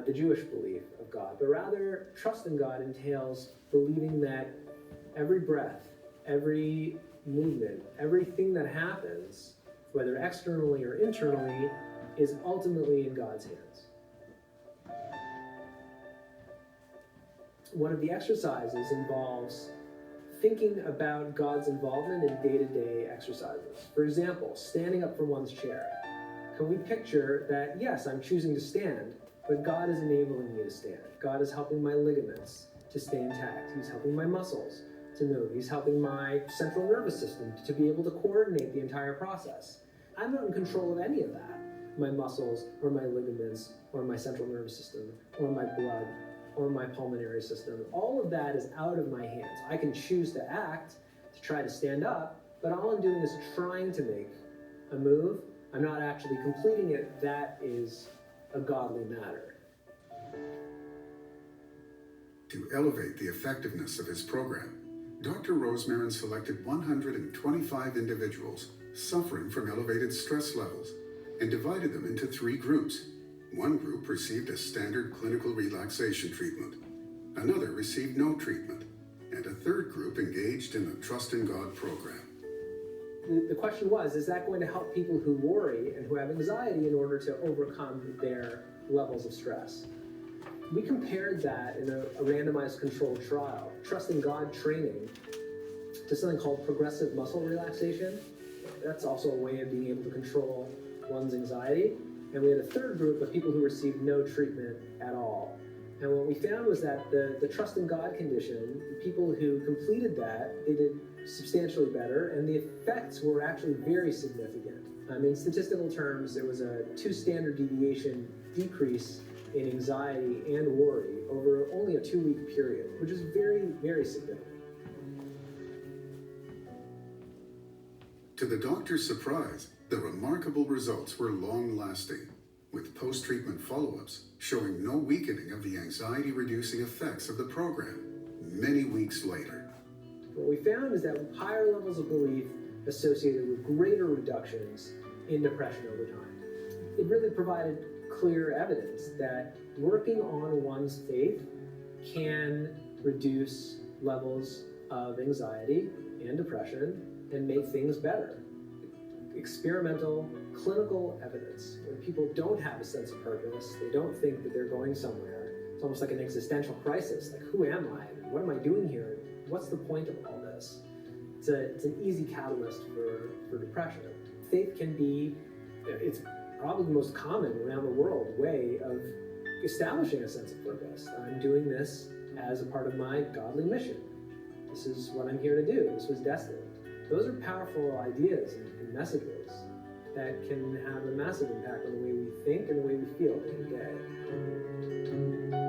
Speaker 12: the Jewish belief of God, but rather trust in God entails believing that every breath, every movement, everything that happens, whether externally or internally, is ultimately in God's hands. One of the exercises involves thinking about God's involvement in day-to-day exercises. For example, standing up from one's chair. Can we picture that, yes, I'm choosing to stand, but God is enabling me to stand. God is helping my ligaments to stay intact. He's helping my muscles to move. He's helping my central nervous system to be able to coordinate the entire process. I'm not in control of any of that. My muscles, or my ligaments, or my central nervous system, or my blood, or my pulmonary system. All of that is out of my hands. I can choose to act, to try to stand up, but all I'm doing is trying to make a move. I'm not actually completing it. That is a godly matter.
Speaker 10: To elevate the effectiveness of his program, Dr. Rosemarin selected 125 individuals suffering from elevated stress levels and divided them into 3 groups. One group received a standard clinical relaxation treatment, another received no treatment, and a third group engaged in the Trust in God program.
Speaker 12: The question was, is that going to help people who worry and who have anxiety in order to overcome their levels of stress? We compared that in a randomized controlled trial, Trust in God training, to something called progressive muscle relaxation. That's also a way of being able to control one's anxiety. And we had a third group of people who received no treatment at all. And what we found was that the Trust in God condition, the people who completed that, they did substantially better, and the effects were actually very significant. In statistical terms, there was a 2 standard deviation decrease in anxiety and worry over only a 2-week period, which is very, very significant.
Speaker 10: To the doctor's surprise, the remarkable results were long-lasting, with post-treatment follow-ups showing no weakening of the anxiety-reducing effects of the program many weeks later.
Speaker 12: What we found is that higher levels of belief associated with greater reductions in depression over time. It really provided clear evidence that working on one's faith can reduce levels of anxiety and depression and make things better. Experimental, clinical evidence. When people don't have a sense of purpose, they don't think that they're going somewhere. It's almost like an existential crisis. Like, who am I? What am I doing here? What's the point of all this? It's an easy catalyst for depression. Faith can be, it's probably the most common around the world way of establishing a sense of purpose. I'm doing this as a part of my godly mission. This is what I'm here to do. This was destined. Those are powerful ideas and messages that can have a massive impact on the way we think and the way we feel day to day.